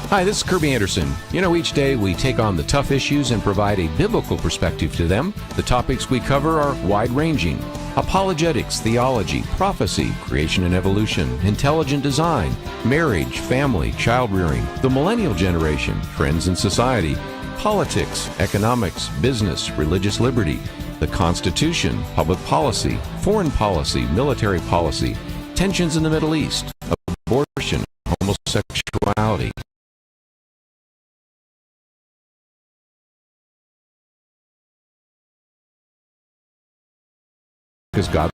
Hi, this is Kerby Anderson. Each day we take on the tough issues and provide a biblical perspective to them. The topics we cover are wide-ranging: apologetics, theology, prophecy, creation and evolution, intelligent design, marriage, family, child-rearing, the millennial generation, trends in society, politics, economics, business, religious liberty, the Constitution, public policy, foreign policy, military policy, tensions in the Middle East, abortion, homosexuality. Because God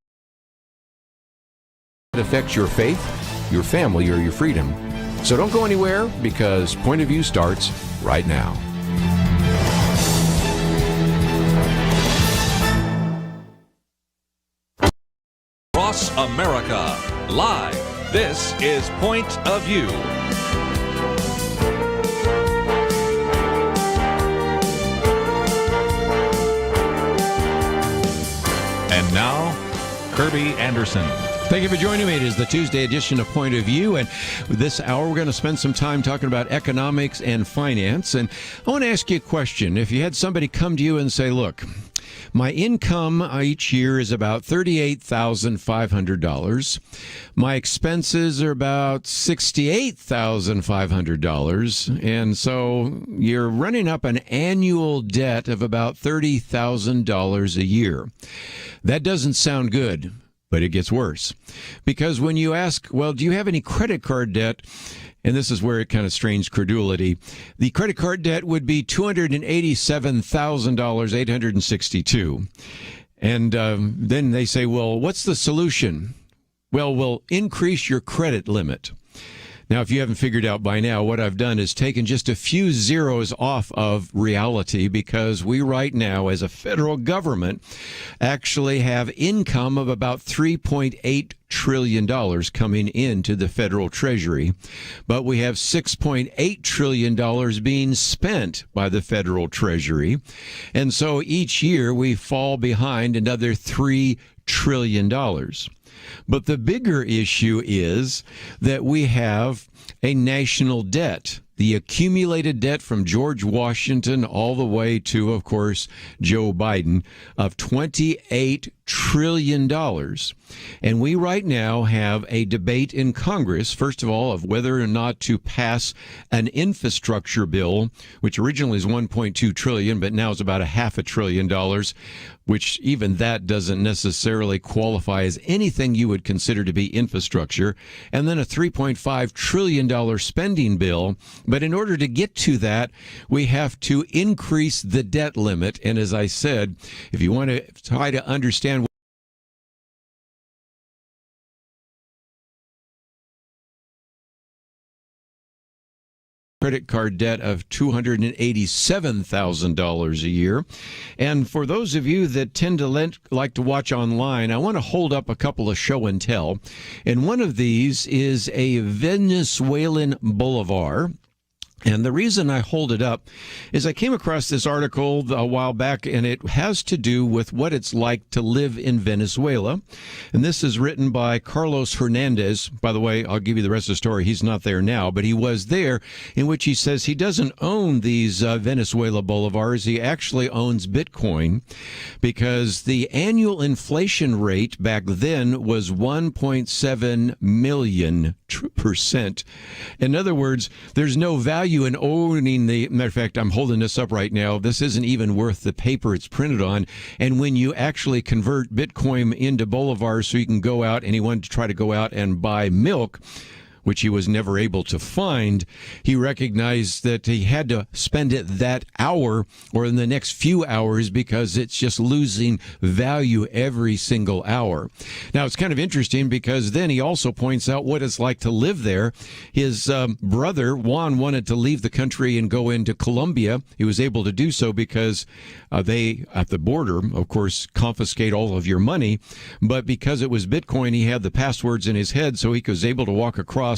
affects your faith, your family, or your freedom. So don't go anywhere, because Point of View starts right now. Across America, live, this is Point of View. And now, Kerby Anderson. Thank you for joining me. It is the Tuesday edition of Point of View, and this hour we're going to spend some time talking about economics and finance. And I want to ask you a question. If you had somebody come to you and say, look, my income each year is about $38,500. My expenses are about $68,500. And so you're running up an annual debt of about $30,000 a year. That doesn't sound good, but it gets worse. Because when you ask, well, do you have any credit card debt? And this is where it kind of strains credulity. The credit card debt would be $287,862. And then they say, well, what's the solution? Well, we'll increase your credit limit. Now, if you haven't figured out by now, what I've done is taken just a few zeros off of reality, because we right now, as a federal government, actually have income of about $3.8 trillion coming into the federal treasury, but we have $6.8 trillion being spent by the federal treasury. And so each year we fall behind another $3 trillion. But the bigger issue is that we have a national debt, the accumulated debt from George Washington all the way to, of course, Joe Biden, of $28 trillion. And we right now have a debate in Congress, first of all, of whether or not to pass an infrastructure bill, which originally is $1.2 trillion, but now is about $500 billion, which even that doesn't necessarily qualify as anything you would consider to be infrastructure, and then a $3.5 trillion spending bill. But in order to get to that, we have to increase the debt limit. And as I said, if you want to try to understand credit card debt of $287,000 a year. And for those of you that tend to like to watch online, I want to hold up a couple of show and tell. And one of these is a Venezuelan bolivar. And the reason I hold it up is I came across this article a while back, and it has to do with what it's like to live in Venezuela. And this is written by Carlos Hernandez. By the way, I'll give you the rest of the story. He's not there now, but he was there, in which he says he doesn't own these Venezuela bolivars. He actually owns Bitcoin, because the annual inflation rate back then was 1.7 million %. In other words, there's no value in owning the, matter of fact, I'm holding this up right now. This isn't even worth the paper it's printed on. And when you actually convert Bitcoin into bolivars so you can go out, and he wanted to try to go out and buy milk, which he was never able to find, he recognized that he had to spend it that hour or in the next few hours, because it's just losing value every single hour. Now, it's kind of interesting, because then he also points out what it's like to live there. His brother, Juan, wanted to leave the country and go into Colombia. He was able to do so because they, at the border, of course, confiscate all of your money. But because it was Bitcoin, he had the passwords in his head, so he was able to walk across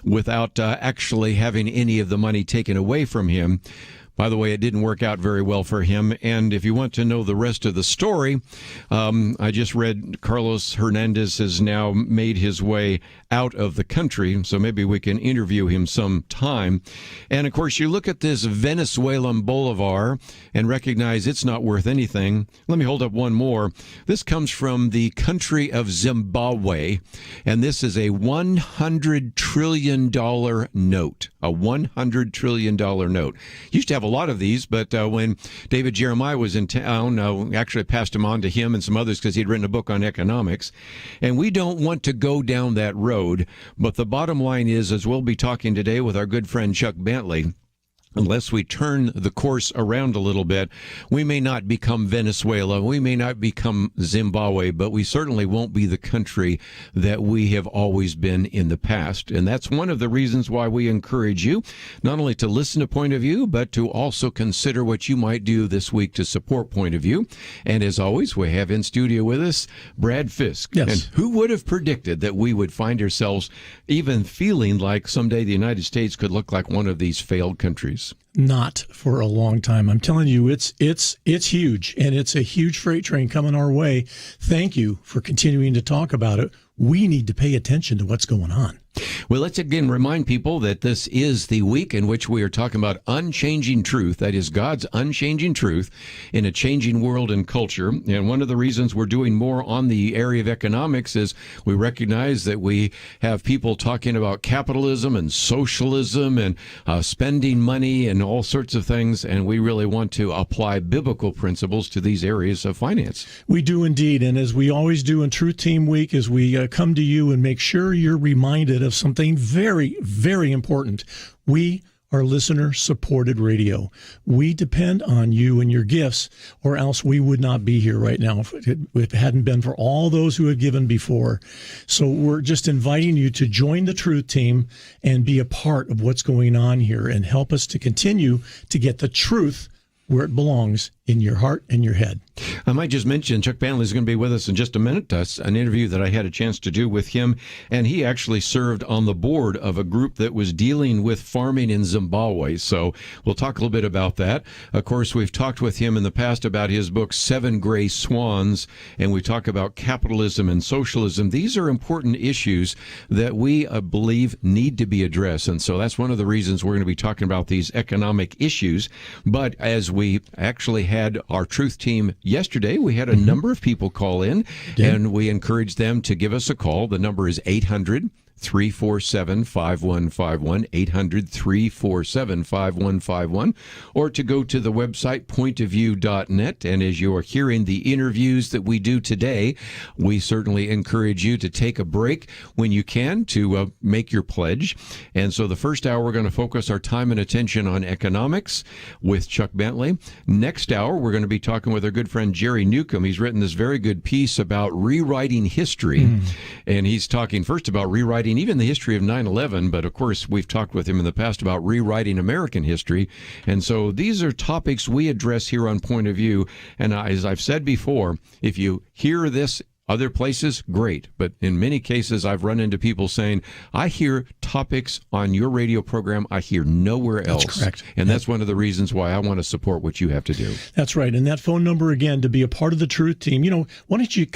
without actually having any of the money taken away from him. By the way, it didn't work out very well for him. And if you want to know the rest of the story, I just read Carlos Hernandez has now made his way out of the country, so maybe we can interview him sometime. And, of course, you look at this Venezuelan bolivar and recognize it's not worth anything. Let me hold up one more. This comes from the country of Zimbabwe, and this is a $100 trillion note. A $100 trillion note. Used to have a lot of these, but when David Jeremiah was in town, actually passed them on to him and some others because he'd written a book on economics. And we don't want to go down that road, but the bottom line is, as we'll be talking today with our good friend Chuck Bentley, unless we turn the course around a little bit, we may not become Venezuela, we may not become Zimbabwe, but we certainly won't be the country that we have always been in the past. And that's one of the reasons why we encourage you not only to listen to Point of View, but to also consider what you might do this week to support Point of View. And as always, we have in studio with us Brad Fisk. Yes. And who would have predicted that we would find ourselves even feeling like someday the United States could look like one of these failed countries? Not for a long time. I'm telling you, it's huge, and it's a huge freight train coming our way. Thank you for continuing to talk about it. We need to pay attention to what's going on. Well, let's again remind people that this is the week in which we are talking about unchanging truth. That is God's unchanging truth in a changing world and culture. And one of the reasons we're doing more on the area of economics is we recognize that we have people talking about capitalism and socialism and spending money and all sorts of things. And we really want to apply biblical principles to these areas of finance. We do indeed. And as we always do in Truth Team Week, as we come to you and make sure you're reminded of something very, very important. We are listener-supported radio. We depend on you and your gifts, or else we would not be here right now if it hadn't been for all those who have given before. So we're just inviting you to join the Truth Team and be a part of what's going on here and help us to continue to get the truth where it belongs, in your heart and your head. I might just mention Chuck Bentley is going to be with us in just a minute. That's an interview that I had a chance to do with him, and he actually served on the board of a group that was dealing with farming in Zimbabwe. So we'll talk a little bit about that. Of course, we've talked with him in the past about his book, Seven Gray Swans, and we talk about capitalism and socialism. These are important issues that we believe need to be addressed, and so that's one of the reasons we're going to be talking about these economic issues. But as we actually had our Truth Team yesterday, we had a number of people call in, and we encouraged them to give us a call. The number is 800-347-5151, 800-347-5151, or to go to the website, pointofview.net. And as you are hearing the interviews that we do today, we certainly encourage you to take a break when you can to make your pledge. And so the first hour, we're going to focus our time and attention on economics with Chuck Bentley. Next hour, we're going to be talking with our good friend Jerry Newcombe. He's written this very good piece about rewriting history, and he's talking first about rewriting even the history of 9/11, but of course we've talked with him in the past about rewriting American history. And so these are topics we address here on Point of View. And as I've said before, if you hear this other places, great. But in many cases, I've run into people saying, I hear topics on your radio program I hear nowhere else. That's correct. And that's one of the reasons why I want to support what you have to do. That's right. And that phone number, again, to be a part of the Truth Team, why don't you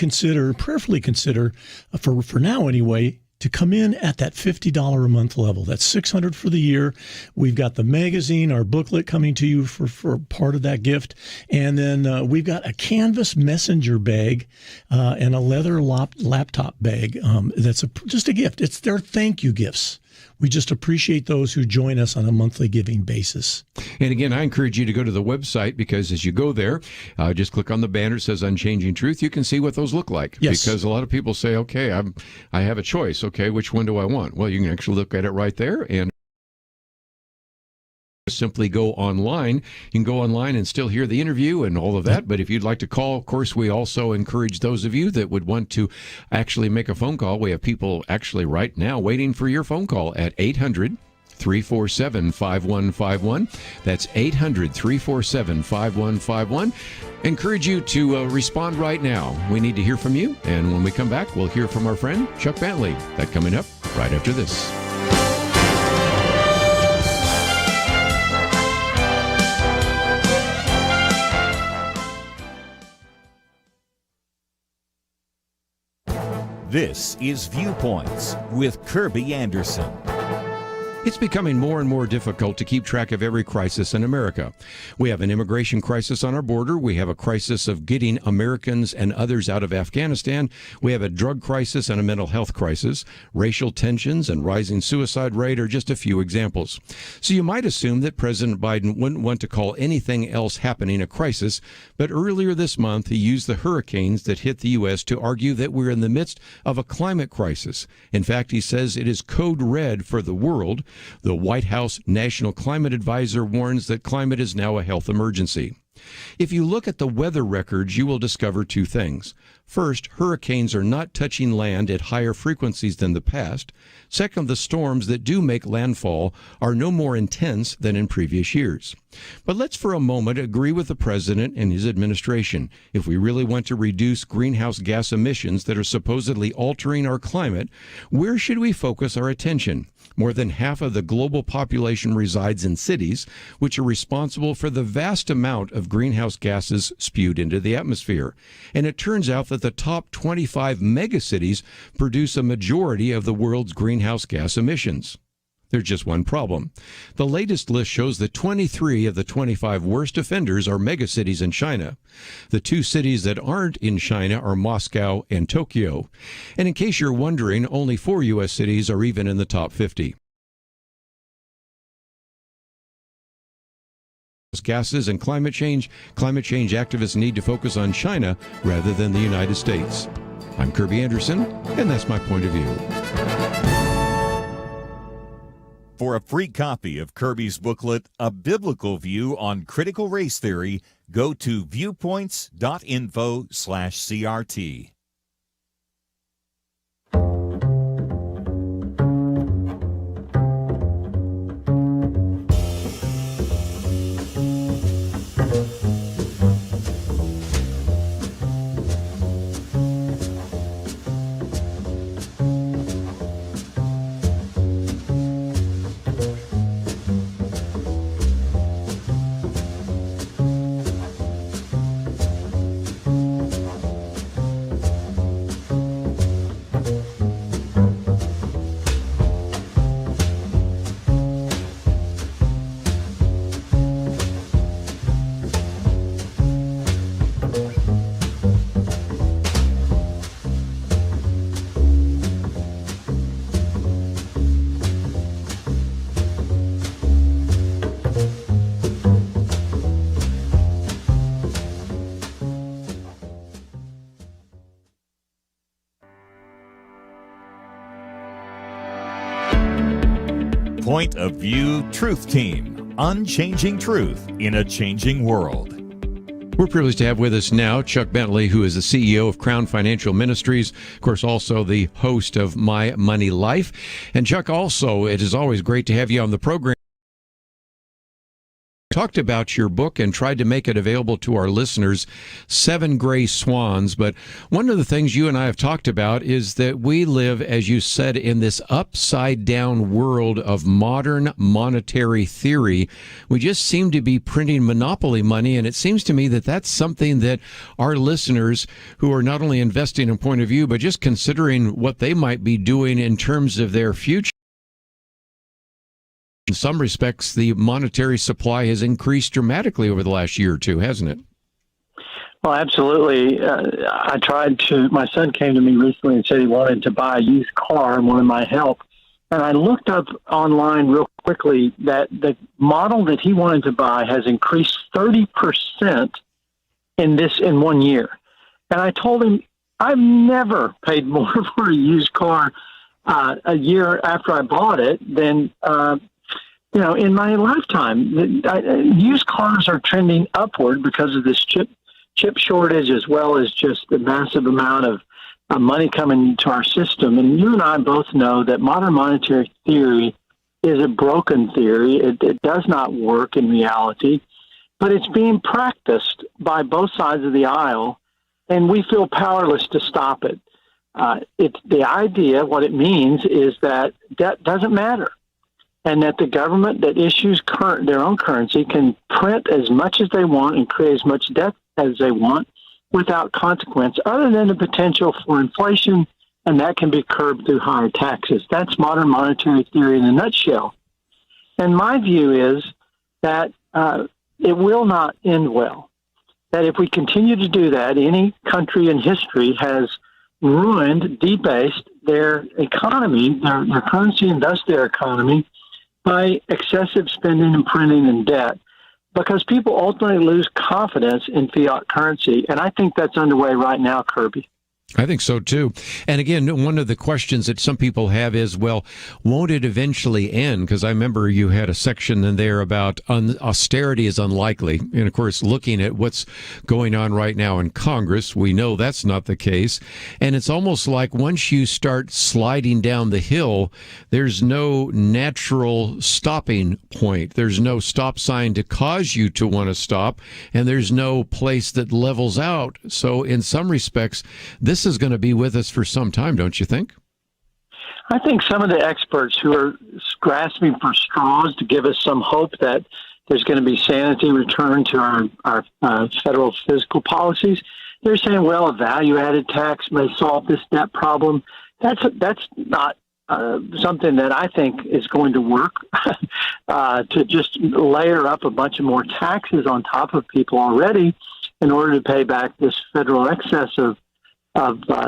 prayerfully consider, for now anyway, to come in at that $50 a month level. That's $600 for the year. We've got the magazine, our booklet coming to you for part of that gift. And then we've got a canvas messenger bag and a leather laptop bag. That's just a gift. It's their thank you gifts. We just appreciate those who join us on a monthly giving basis. And again, I encourage you to go to the website, because as you go there, just click on the banner that says Unchanging Truth. You can see what those look like. Yes. Because a lot of people say, okay, I have a choice. Okay, which one do I want? Well, you can actually look at it right there and simply go online. You can go online and still hear the interview and all of that. But if you'd like to call, of course, we also encourage those of you that would want to actually make a phone call. We have people actually right now waiting for your phone call at 800-347-5151. That's 800-347-5151. Encourage you to respond right now. We need to hear from you. And when we come back, we'll hear from our friend Chuck Bentley. That coming up right after this. This is Viewpoints with Kerby Anderson. It's becoming more and more difficult to keep track of every crisis in America. We have an immigration crisis on our border. We have a crisis of getting Americans and others out of Afghanistan. We have a drug crisis and a mental health crisis. Racial tensions and rising suicide rate are just a few examples. So you might assume that President Biden wouldn't want to call anything else happening a crisis, but earlier this month he used the hurricanes that hit the U.S. to argue that we're in the midst of a climate crisis. In fact, he says it is code red for the world. The White House National Climate Advisor warns that climate is now a health emergency. If you look at the weather records, you will discover two things. First, hurricanes are not touching land at higher frequencies than the past. Second, the storms that do make landfall are no more intense than in previous years. But let's for a moment agree with the president and his administration. If we really want to reduce greenhouse gas emissions that are supposedly altering our climate, where should we focus our attention? More than half of the global population resides in cities, which are responsible for the vast amount of greenhouse gases spewed into the atmosphere. And it turns out that the top 25 megacities produce a majority of the world's greenhouse gas emissions. There's just one problem. The latest list shows that 23 of the 25 worst offenders are megacities in China. The two cities that aren't in China are Moscow and Tokyo. And in case you're wondering, only 4 U.S. cities are even in the top 50. Gases and climate change activists need to focus on China rather than the United States. I'm Kerby Anderson, and that's my point of view. For a free copy of Kerby's booklet, A Biblical View on Critical Race Theory, go to viewpoints.info/CRT. Point of View Truth Team, unchanging truth in a changing world. We're privileged to have with us now Chuck Bentley, who is the CEO of Crown Financial Ministries, of course, also the host of My Money Life. And Chuck, also, it is always great to have you on the program. Talked about your book and tried to make it available to our listeners, 7 Gray Swans. But one of the things you and I have talked about is that we live, as you said, in this upside down world of modern monetary theory. We just seem to be printing monopoly money. And it seems to me that that's something that our listeners who are not only investing in Point of View, but just considering what they might be doing in terms of their future. In some respects, the monetary supply has increased dramatically over the last year or two, hasn't it? Well, absolutely. My son came to me recently and said he wanted to buy a used car and wanted my help. And I looked up online real quickly that the model that he wanted to buy has increased 30% in 1 year. And I told him, I've never paid more for a used car a year after I bought it than in my lifetime. Used cars are trending upward because of this chip shortage, as well as just the massive amount of money coming into our system. And you and I both know that modern monetary theory is a broken theory. It does not work in reality, but it's being practiced by both sides of the aisle, and we feel powerless to stop it. It's the idea, what it means is that debt doesn't matter, and that the government that issues their own currency can print as much as they want and create as much debt as they want without consequence, other than the potential for inflation and that can be curbed through higher taxes. That's modern monetary theory in a nutshell. And my view is that it will not end well. That if we continue to do that, any country in history has ruined, debased their economy, their currency, and thus their economy by excessive spending and printing and debt, because people ultimately lose confidence in fiat currency. And I think that's underway right now, Kerby. I think so, too. And again, one of the questions that some people have is, well, won't it eventually end? Because I remember you had a section in there about austerity is unlikely. And, of course, looking at what's going on right now in Congress, we know that's not the case. And it's almost like once you start sliding down the hill, there's no natural stopping point. There's no stop sign to cause you to want to stop. And there's no place that levels out. So in some respects, this is going to be with us for some time, don't you think? I think some of the experts who are grasping for straws to give us some hope that there's going to be sanity returned to our federal fiscal policies, they're saying, well, a value-added tax may solve this debt problem. That's not something that I think is going to work, to just layer up a bunch of more taxes on top of people already in order to pay back this federal excess of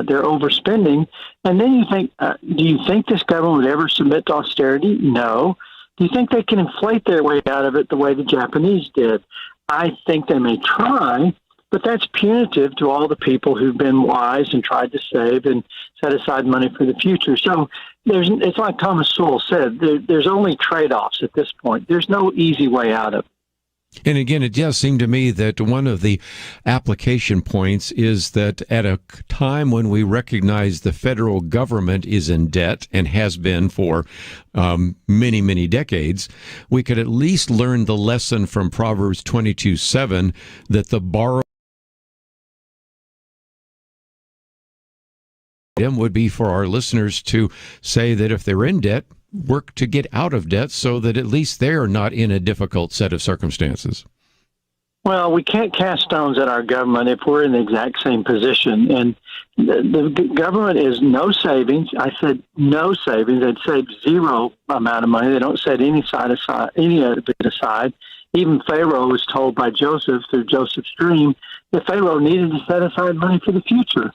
their overspending. And then you think, do you think this government would ever submit to austerity? No. Do you think they can inflate their way out of it the way the Japanese did? I think they may try, but that's punitive to all the people who've been wise and tried to save and set aside money for the future. So it's like Thomas Sowell said, there's only trade-offs at this point. There's no easy way out of it. And again, it does seem to me that one of the application points is that at a time when we recognize the federal government is in debt and has been for many, many decades, we could at least learn the lesson from Proverbs 22:7 that the borrower would be for our listeners to say that if they're in debt, work to get out of debt so that at least they're not in a difficult set of circumstances. Well, we can't cast stones at our government if we're in the exact same position. And the government is no savings. I said no savings. They'd save zero amount of money. They don't set any of it aside. Even Pharaoh was told by Joseph through Joseph's dream that Pharaoh needed to set aside money for the future.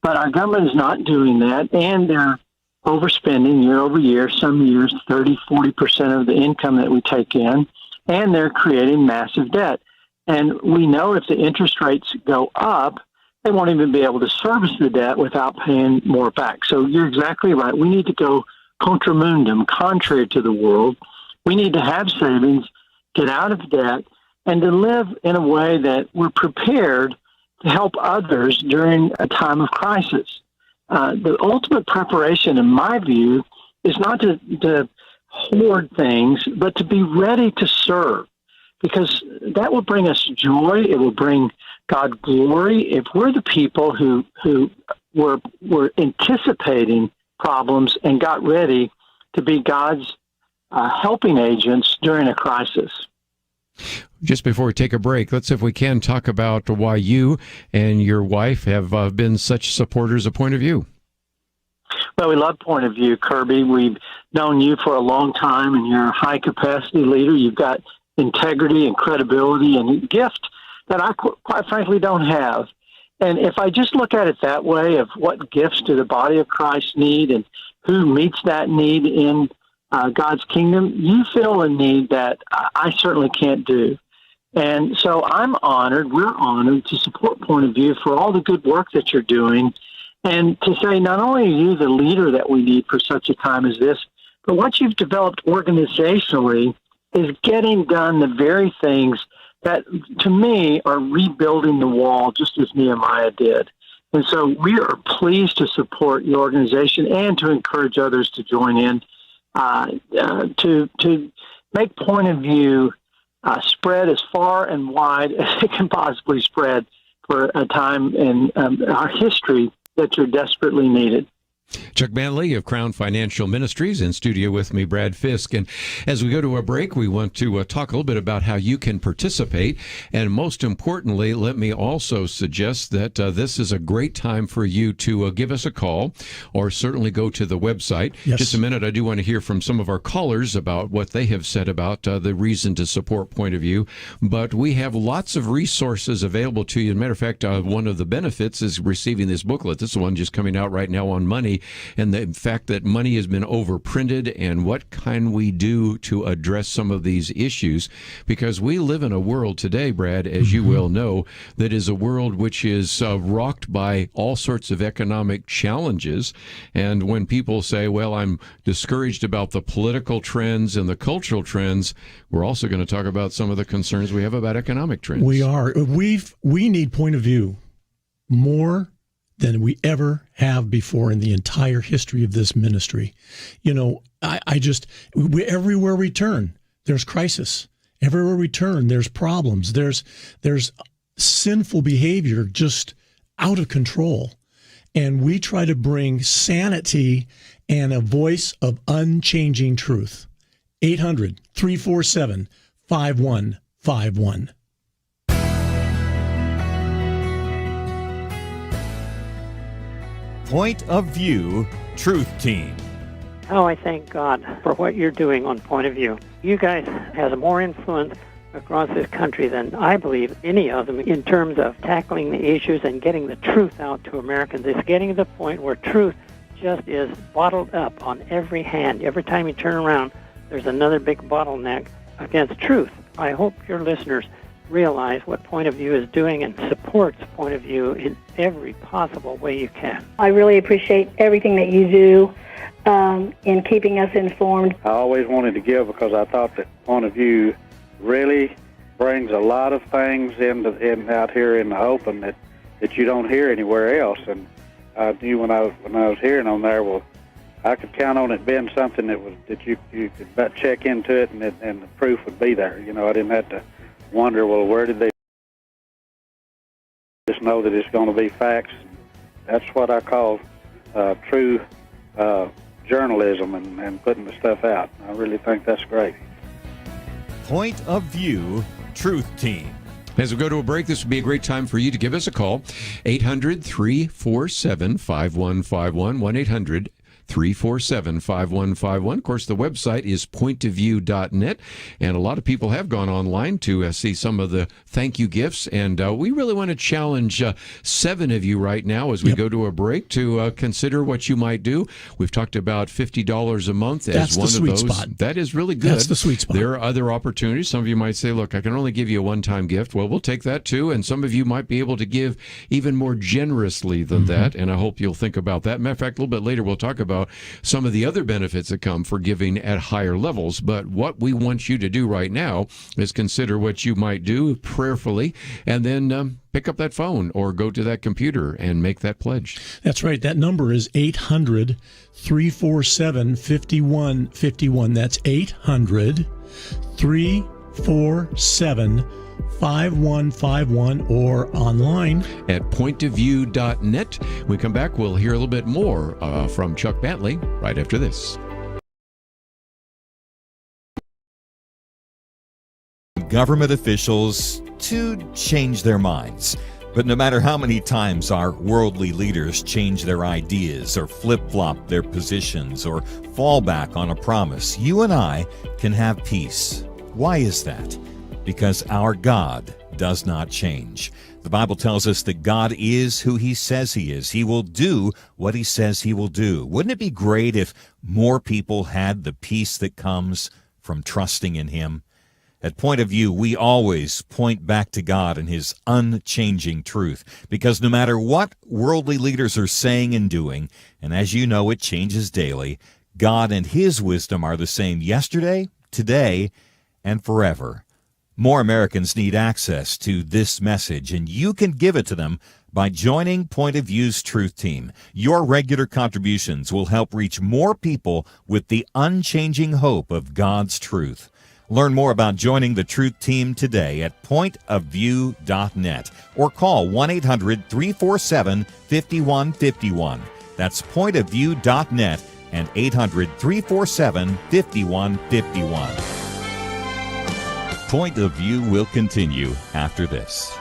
But our government is not doing that, and they're overspending year over year, some years 30, 40% of the income that we take in, and they're creating massive debt. And we know if the interest rates go up, they won't even be able to service the debt without paying more back. So you're exactly right. We need to go contra mundum, contrary to the world. We need to have savings, get out of debt, and to live in a way that we're prepared to help others during a time of crisis. The ultimate preparation, in my view, is not to hoard things, but to be ready to serve, because that will bring us joy. It will bring God glory. If we're the people who were anticipating problems and got ready to be God's helping agents during a crisis. Just before we take a break, let's see if we can talk about why you and your wife have been such supporters of Point of View. Well, we love Point of View, Kerby. We've known you for a long time, and you're a high-capacity leader. You've got integrity and credibility and a gift that I, quite frankly, don't have. And if I just look at it that way, of what gifts do the body of Christ need and who meets that need in God's kingdom, you fill a need that I certainly can't do. And so I'm honored, we're honored to support Point of View for all the good work that you're doing, and to say not only are you the leader that we need for such a time as this, but what you've developed organizationally is getting done the very things that, to me, are rebuilding the wall, just as Nehemiah did. And so we are pleased to support your organization and to encourage others to join in, to make Point of View spread as far and wide as it can possibly spread for a time in our history that you're desperately needed. Chuck Bentley of Crown Financial Ministries in studio with me, Brad Fisk. And as we go to a break, we want to talk a little bit about how you can participate. And most importantly, let me also suggest that this is a great time for you to give us a call or certainly go to the website. Yes. Just a minute, I do want to hear from some of our callers about what they have said about the reason to support Point of View. But we have lots of resources available to you. As a matter of fact, one of the benefits is receiving this booklet. This is one just coming out right now on money. And the fact that money has been overprinted and what can we do to address some of these issues? Because we live in a world today, Brad, as you well know, that is a world which is rocked by all sorts of economic challenges. And when people say, well, I'm discouraged about the political trends and the cultural trends, we're also going to talk about some of the concerns we have about economic trends. We are. We need Point of View more than we ever have before in the entire history of this ministry. You know, everywhere we turn, there's crisis. Everywhere we turn, there's problems. There's sinful behavior just out of control. And we try to bring sanity and a voice of unchanging truth. 800-347-5151. Point of View Truth Team. Oh, I thank God for what you're doing on Point of View. You guys have more influence across this country than I believe any of them in terms of tackling the issues and getting the truth out to Americans. It's getting to the point where truth just is bottled up on every hand. Every time you turn around, there's another big bottleneck against truth. I hope your listeners realize what Point of View is doing and supports Point of View in every possible way you can. I really appreciate everything that you do in keeping us informed. I always wanted to give because I thought that Point of View really brings a lot of things out here in the open that you don't hear anywhere else. And I knew when I was hearing on there, well, I could count on it being something that you could check into it and the proof would be there. You know, I didn't have to wonder, well, where did they just know that it's going to be facts. That's what I call true journalism and putting the stuff out. I really think that's great. Point of View Truth Team. As we go to a break, this would be a great time for you to give us a call. 800-347-5151, 1-800-347-5151. Of course, the website is pointofview.net, and a lot of people have gone online to see some of the thank you gifts, and we really want to challenge 7 of you right now as we go to a break to consider what you might do. We've talked about $50 a month as That's one the of sweet those. spot. That is really good. That's the sweet spot. There are other opportunities. Some of you might say, look, I can only give you a one-time gift. Well, we'll take that too, and some of you might be able to give even more generously than that, and I hope you'll think about that. Matter of fact, a little bit later we'll talk about some of the other benefits that come for giving at higher levels. But what we want you to do right now is consider what you might do prayerfully, and then pick up that phone or go to that computer and make that pledge. That's right. That number is 800-347-5151. That's 800-347-5151 or online at pointofview.net. When we come back, we'll hear a little bit more from Chuck Bentley right after this. Government officials to change their minds. But no matter how many times our worldly leaders change their ideas or flip-flop their positions or fall back on a promise, you and I can have peace. Why is that? Because our God does not change. The Bible tells us that God is who He says He is. He will do what He says He will do. Wouldn't it be great if more people had the peace that comes from trusting in Him? At Point of View, we always point back to God and His unchanging truth, because no matter what worldly leaders are saying and doing, and as you know, it changes daily, God and His wisdom are the same yesterday, today, and forever. More Americans need access to this message, and you can give it to them by joining Point of View's Truth Team. Your regular contributions will help reach more people with the unchanging hope of God's truth. Learn more about joining the Truth Team today at pointofview.net or call 1-800-347-5151. That's pointofview.net and 800-347-5151. Point of View will continue after this.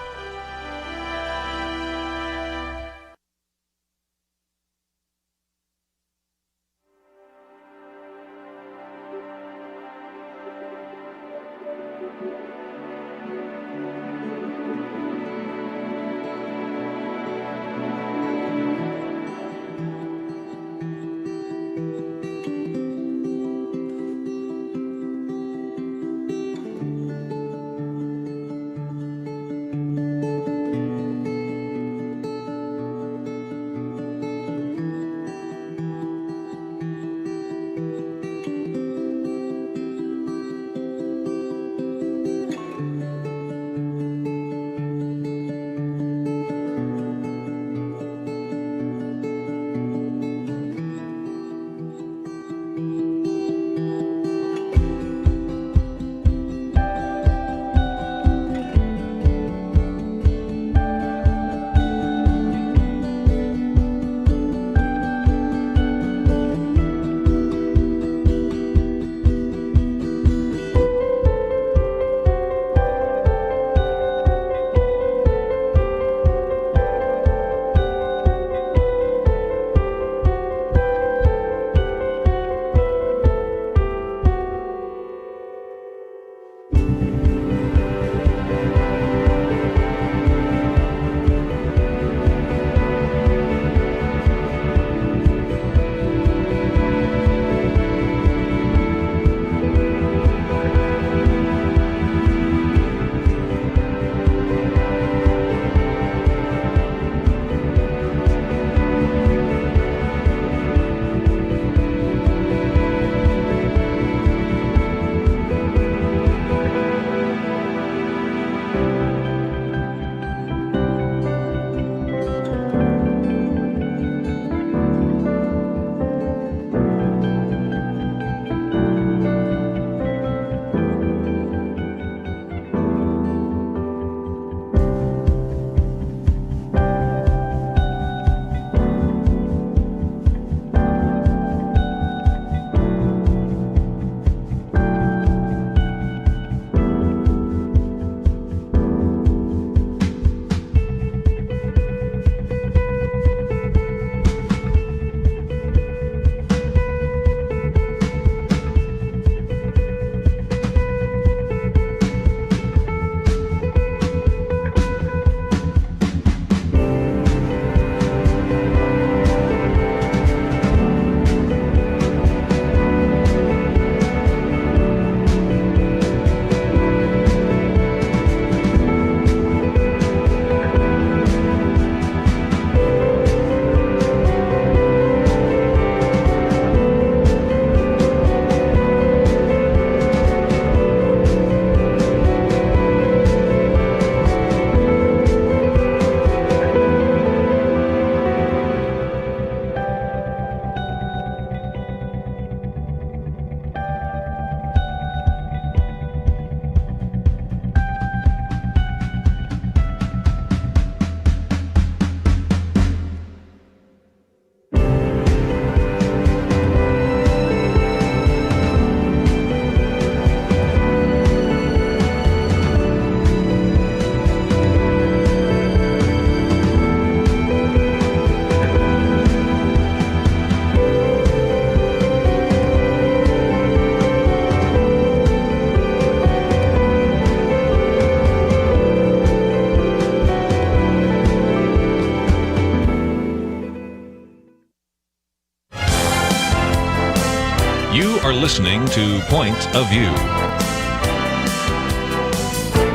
You are listening to Point of View.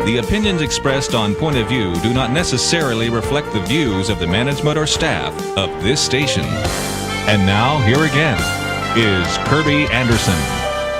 The opinions expressed on Point of View do not necessarily reflect the views of the management or staff of this station. And now, here again, is Kerby Anderson.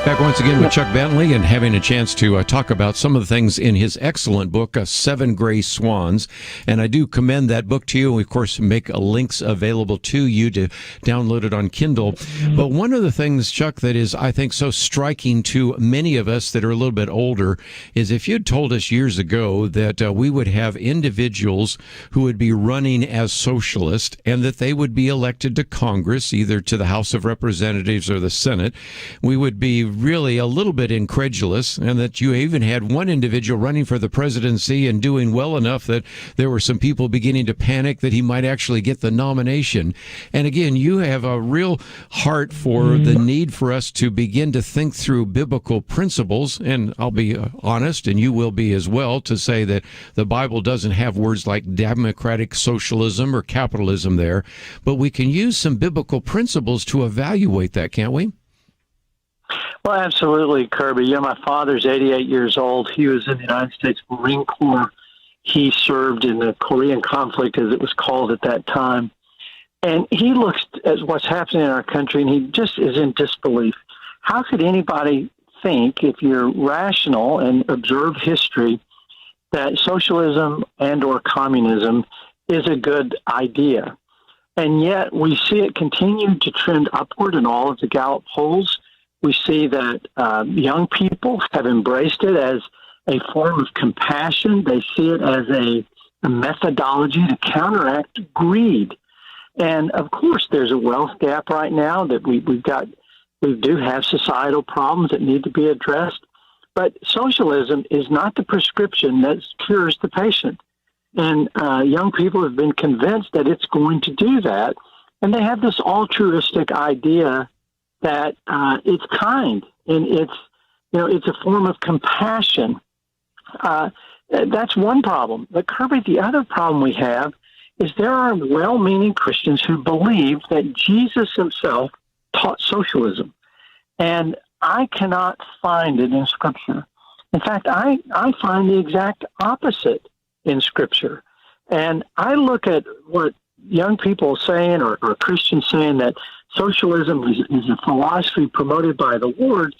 Back once again with Chuck Bentley and having a chance to talk about some of the things in his excellent book, Seven Gray Swans. And I do commend that book to you. We, of course, make links available to you to download it on Kindle. But one of the things, Chuck, that is, I think, so striking to many of us that are a little bit older is if you'd told us years ago that we would have individuals who would be running as socialists and that they would be elected to Congress, either to the House of Representatives or the Senate, we would be really a little bit incredulous, and that you even had one individual running for the presidency and doing well enough that there were some people beginning to panic that he might actually get the nomination. And again, you have a real heart for the need for us to begin to think through biblical principles, and I'll be honest, and you will be as well, to say that the Bible doesn't have words like democratic socialism or capitalism there, but we can use some biblical principles to evaluate that, can't we? Well, absolutely, Kerby. My father's 88 years old. He was in the United States Marine Corps. He served in the Korean conflict, as it was called at that time. And he looks at what's happening in our country, and he just is in disbelief. How could anybody think, if you're rational and observe history, that socialism and or communism is a good idea? And yet we see it continue to trend upward in all of the Gallup polls. We see that young people have embraced it as a form of compassion. They see it as a methodology to counteract greed. And of course, there's a wealth gap right now that we do have societal problems that need to be addressed. But socialism is not the prescription that cures the patient. And young people have been convinced that it's going to do that. And they have this altruistic idea that it's kind and it's a form of compassion. That's one problem. But Kerby, the other problem we have is there are well-meaning Christians who believe that Jesus himself taught socialism, and I cannot find it in Scripture. In fact, I find the exact opposite in Scripture, and I look at what young people saying or Christians saying that socialism is a philosophy promoted by the Lord,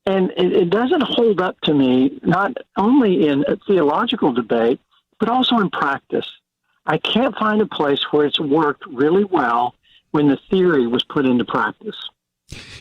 and it doesn't hold up to me, not only in a theological debate, but also in practice. I can't find a place where it's worked really well when the theory was put into practice.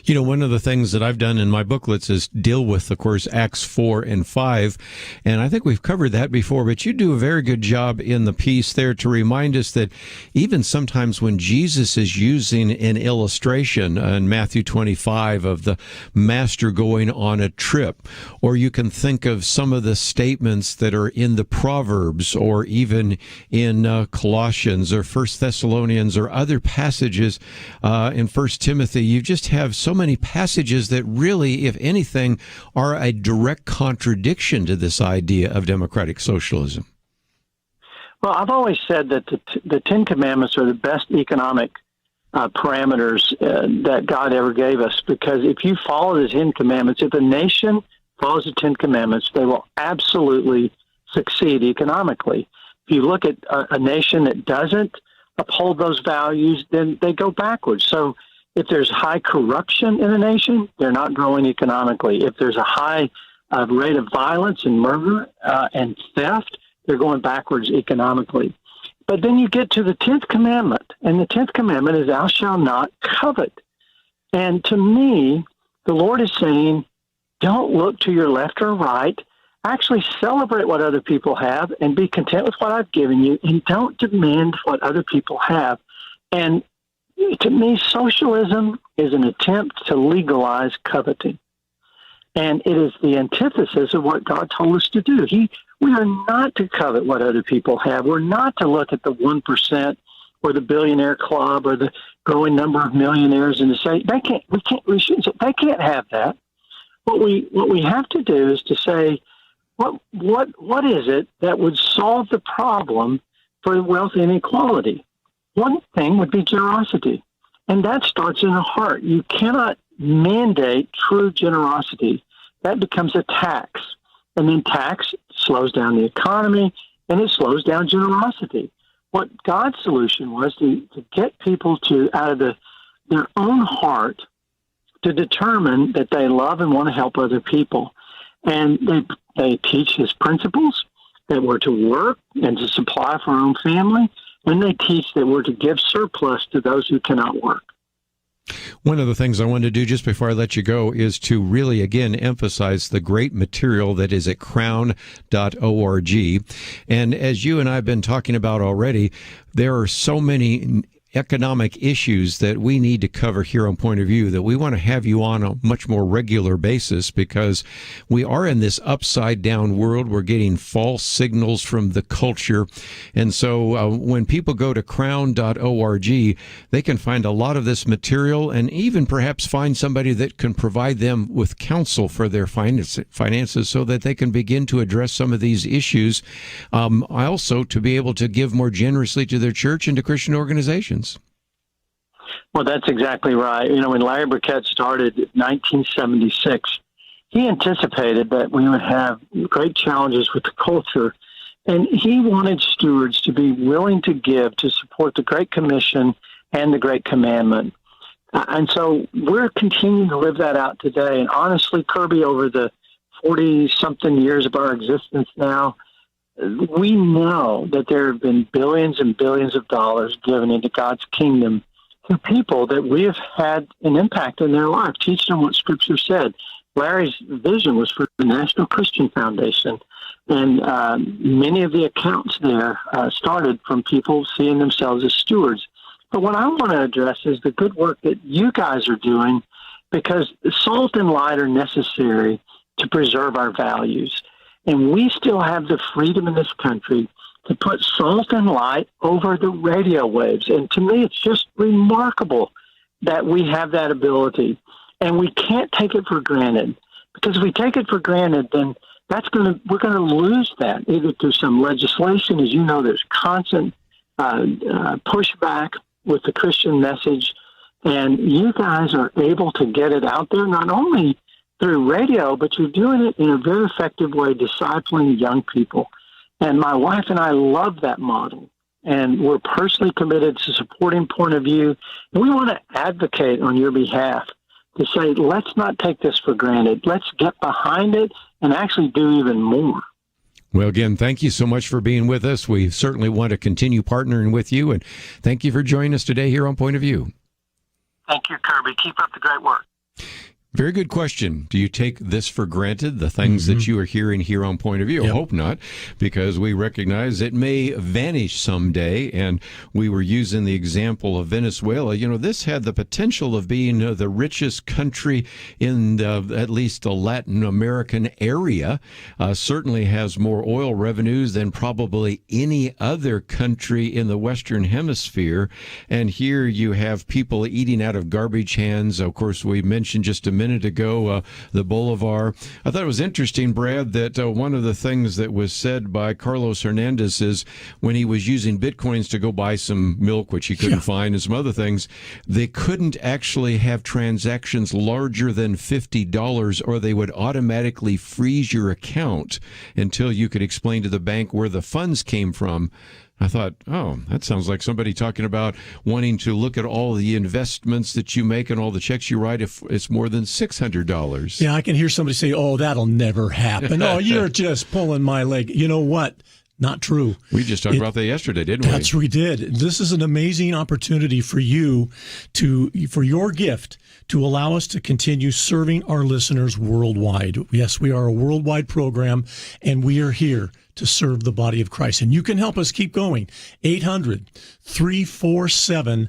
You know, one of the things that I've done in my booklets is deal with, of course, Acts 4 and 5. And I think we've covered that before, but you do a very good job in the piece there to remind us that even sometimes when Jesus is using an illustration in Matthew 25 of the master going on a trip, or you can think of some of the statements that are in the Proverbs or even in Colossians or 1 Thessalonians or other passages in 1 Timothy, you just have so many passages that really, if anything, are a direct contradiction to this idea of democratic socialism. Well, I've always said that the Ten Commandments are the best economic parameters that God ever gave us, because if you follow the Ten Commandments, if a nation follows the Ten Commandments, they will absolutely succeed economically. If you look at a nation that doesn't uphold those values, then they go backwards. So if there's high corruption in a nation, they're not growing economically. If there's a high rate of violence and murder and theft, they're going backwards economically. But then you get to the 10th commandment, and the 10th commandment is thou shalt not covet. And to me, the Lord is saying, don't look to your left or right. Actually celebrate what other people have and be content with what I've given you, and don't demand what other people have. And to me, socialism is an attempt to legalize coveting. And it is the antithesis of what God told us to do. We are not to covet what other people have. We're not to look at the 1% or the billionaire club or the growing number of millionaires and to say, they can't have that. What we have to do is to say, what is it that would solve the problem for wealth inequality? One thing would be generosity, and that starts in the heart. You cannot mandate true generosity. That becomes a tax, and then tax slows down the economy, and it slows down generosity. What God's solution was to get people to, out of their own heart, to determine that they love and want to help other people. And they teach his principles, that we're to work and to supply for our own family, and they teach that we're to give surplus to those who cannot work. One of the things I wanted to do just before I let you go is to really, again, emphasize the great material that is at crown.org. And as you and I have been talking about already, there are so many economic issues that we need to cover here on Point of View that we want to have you on a much more regular basis, because we are in this upside down world. We're getting false signals from the culture. And so when people go to crown.org, they can find a lot of this material and even perhaps find somebody that can provide them with counsel for their finances so that they can begin to address some of these issues. Also to be able to give more generously to their church and to Christian organizations. Well, that's exactly right. You know, when Larry Burkett started in 1976, he anticipated that we would have great challenges with the culture, and he wanted stewards to be willing to give to support the Great Commission and the Great Commandment. And so we're continuing to live that out today. And honestly, Kerby, over the 40-something years of our existence now, we know that there have been billions and billions of dollars given into God's kingdom to people that we have had an impact in their life, teaching them what Scripture said. Larry's vision was for the National Christian Foundation, and many of the accounts there started from people seeing themselves as stewards. But what I want to address is the good work that you guys are doing, because salt and light are necessary to preserve our values. And we still have the freedom in this country to put salt and light over the radio waves. And to me, it's just remarkable that we have that ability. And we can't take it for granted, because if we take it for granted, then we're going to lose that, either through some legislation. As you know, there's constant pushback with the Christian message. And you guys are able to get it out there, not only through radio, but you're doing it in a very effective way, discipling young people. And my wife and I love that model, and we're personally committed to supporting Point of View. And we want to advocate on your behalf to say, let's not take this for granted. Let's get behind it and actually do even more. Well, again, thank you so much for being with us. We certainly want to continue partnering with you, and thank you for joining us today here on Point of View. Thank you, Kerby. Keep up the great work. Very good question. Do you take this for granted, the things that you are hearing here on Point of View? Yep. I hope not, because we recognize it may vanish someday. And we were using the example of Venezuela. You know, this had the potential of being the richest country in at least the Latin American area. Certainly has more oil revenues than probably any other country in the Western Hemisphere. And here you have people eating out of garbage cans. Of course, we mentioned just a minute ago, the Bolivar. I thought it was interesting, Brad, that one of the things that was said by Carlos Hernandez is when he was using Bitcoins to go buy some milk, which he couldn't find, and some other things, they couldn't actually have transactions larger than $50 or they would automatically freeze your account until you could explain to the bank where the funds came from. I thought, oh, that sounds like somebody talking about wanting to look at all the investments that you make and all the checks you write if it's more than $600. Yeah, I can hear somebody say, oh, that'll never happen. Oh, you're just pulling my leg. You know what? Not true. We just talked about that yesterday, didn't we? That's what we did. This is an amazing opportunity for you for your gift to allow us to continue serving our listeners worldwide. Yes, we are a worldwide program, and we are here to serve the body of Christ. And you can help us keep going. 800-347-5151.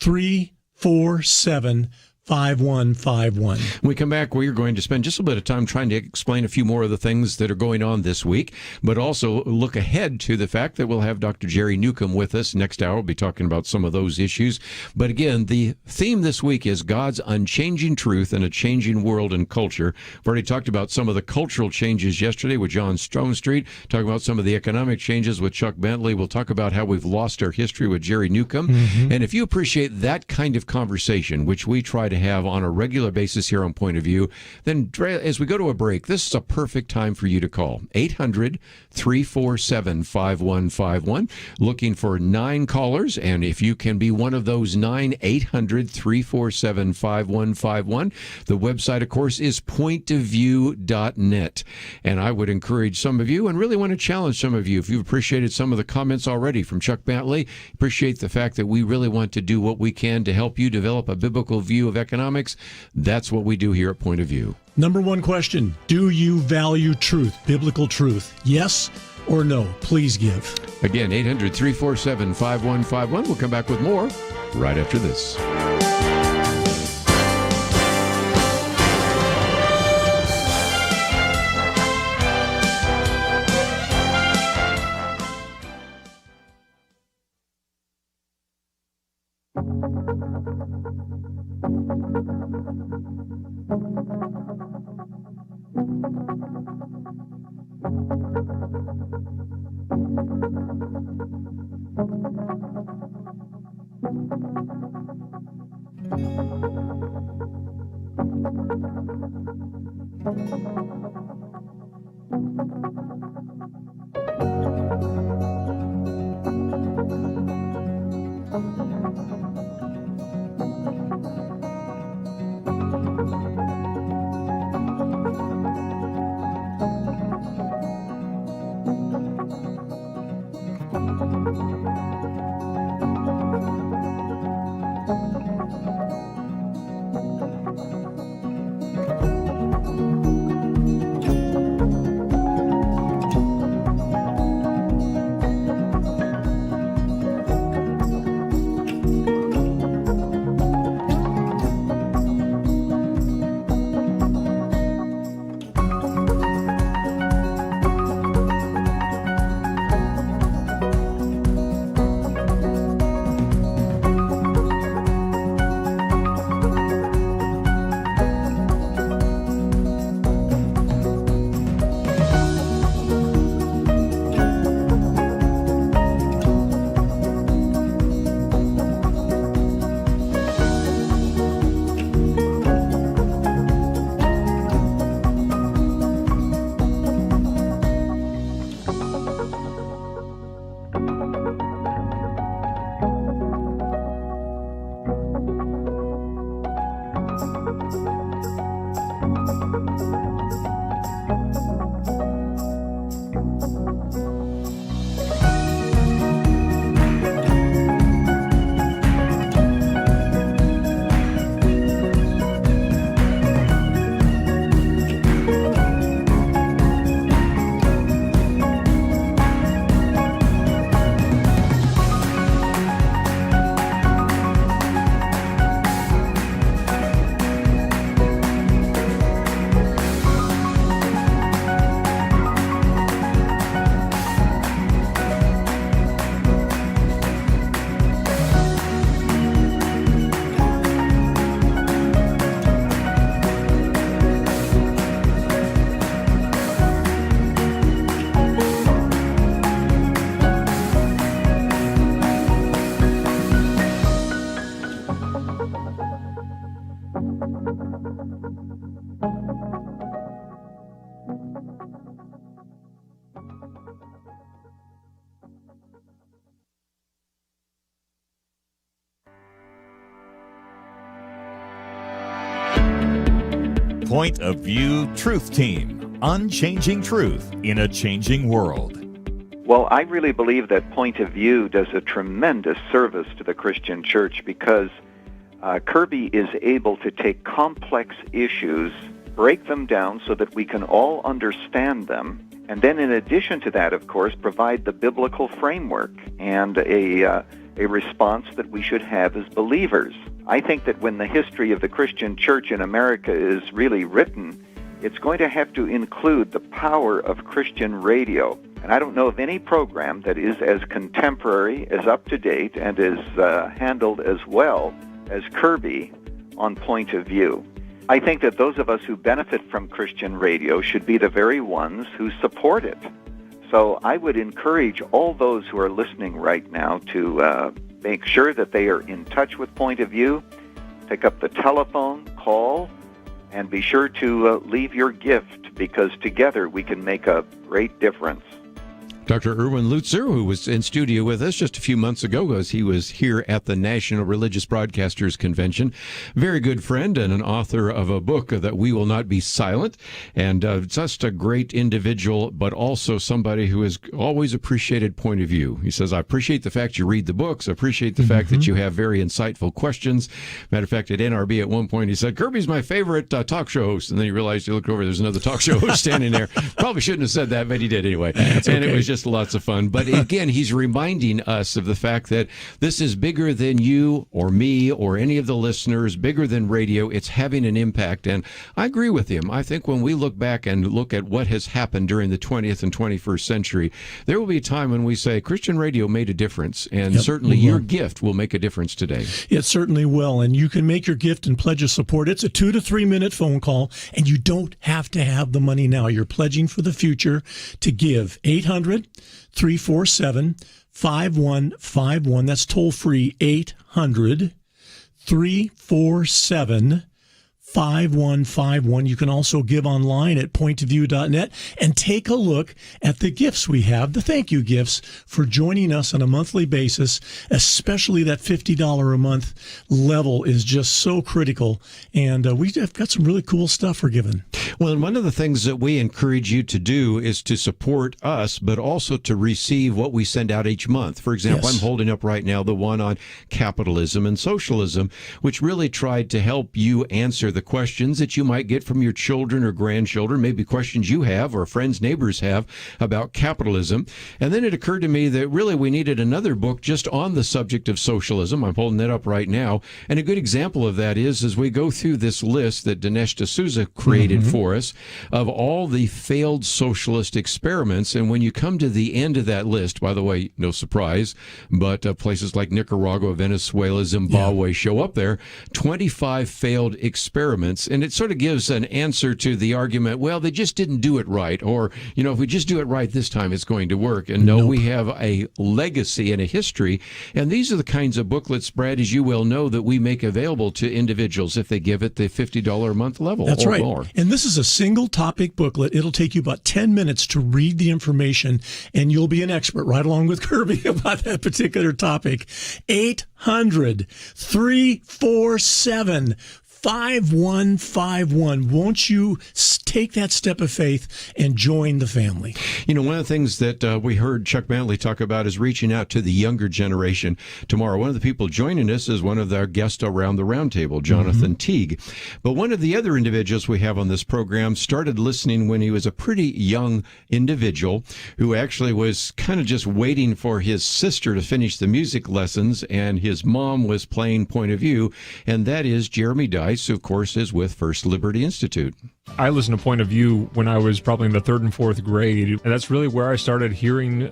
800-347-5151. 5151. When we come back, we're going to spend just a bit of time trying to explain a few more of the things that are going on this week, but also look ahead to the fact that we'll have Dr. Jerry Newcombe with us next hour. We'll be talking about some of those issues. But again, the theme this week is God's unchanging truth in a changing world and culture. We've already talked about some of the cultural changes yesterday with John Stonestreet, talking about some of the economic changes with Chuck Bentley. We'll talk about how we've lost our history with Jerry Newcombe. And if you appreciate that kind of conversation, which we try to to have on a regular basis here on Point of View, then as we go to a break, this is a perfect time for you to call. 800-347-5151. Looking for 9 callers, and if you can be one of those 9, 800-347-5151. The website, of course, is pointofview.net. And I would encourage some of you, and really want to challenge some of you, if you've appreciated some of the comments already from Chuck Bentley, appreciate the fact that we really want to do what we can to help you develop a biblical view of economics. That's what we do here at Point of View. Number one question, do you value truth, biblical truth? Yes or no? Please give. Again, 800-347-5151. We'll come back with more right after this. Point of View Truth Team, unchanging truth in a changing world. Well, I really believe that Point of View does a tremendous service to the Christian church because Kerby is able to take complex issues, break them down so that we can all understand them, and then in addition to that, of course, provide the biblical framework and a response that we should have as believers. I think that when the history of the Christian church in America is really written, it's going to have to include the power of Christian radio. And I don't know of any program that is as contemporary, as up-to-date, and as handled as well as Kerby on Point of View. I think that those of us who benefit from Christian radio should be the very ones who support it. So I would encourage all those who are listening right now to make sure that they are in touch with Point of View pick up the telephone, call, and be sure to leave your gift, because together we can make a great difference. Dr. Erwin Lutzer, who was in studio with us just a few months ago as he was here at the National Religious Broadcasters Convention. Very good friend and an author of a book that We Will Not Be Silent. And just a great individual, but also somebody who has always appreciated point of view. He says, I appreciate the fact you read the books. I appreciate the fact that you have very insightful questions. Matter of fact, at NRB at one point, he said, Kerby's my favorite talk show host. And then he realized he looked over, there's another talk show host standing there. Probably shouldn't have said that, but he did anyway. And it was just lots of fun. But again, he's reminding us of the fact that this is bigger than you or me or any of the listeners, bigger than radio. It's having an impact. And I agree with him. I think when we look back and look at what has happened during the 20th and 21st century, there will be a time when we say Christian radio made a difference. And certainly your gift will make a difference today. It certainly will. And you can make your gift and pledge a support. It's a 2 to 3 minute phone call, and you don't have to have the money now. You're pledging for the future to give. 800-347-5151. That's toll free. 800-347-5151. You can also give online at pointofview.net and take a look at the gifts we have, the thank you gifts for joining us on a monthly basis, especially that $50 a month level is just so critical. And we've got some really cool stuff we're giving. Well, and one of the things that we encourage you to do is to support us, but also to receive what we send out each month. For example, I'm holding up right now the one on capitalism and socialism, which really tried to help you answer the questions that you might get from your children or grandchildren, maybe questions you have or friends, neighbors have about capitalism. And then it occurred to me that really we needed another book just on the subject of socialism. I'm holding that up right now. And a good example of that is as we go through this list that Dinesh D'Souza created for us of all the failed socialist experiments. And when you come to the end of that list, by the way, no surprise, but places like Nicaragua, Venezuela, Zimbabwe show up there, 25 failed experiments. And it sort of gives an answer to the argument, well, they just didn't do it right. Or, you know, if we just do it right this time, it's going to work. And no, we have a legacy and a history. And these are the kinds of booklets, Brad, as you well know, that we make available to individuals if they give it the $50 a month level. That's or right. more. And this is a single topic booklet. It'll take you about 10 minutes to read the information, and you'll be an expert right along with Kerby about that particular topic. 800-347-5151. Won't you take that step of faith and join the family? You know, one of the things that we heard Chuck Bentley talk about is reaching out to the younger generation tomorrow. One of the people joining us is one of our guests around the roundtable, Jonathan Teague. But one of the other individuals we have on this program started listening when he was a pretty young individual who actually was kind of just waiting for his sister to finish the music lessons, and his mom was playing Point of View, and that is Jeremy Dice, who, of course, is with First Liberty Institute. I listened to Point of View when I was probably in the 3rd and 4th grade, and that's really where I started hearing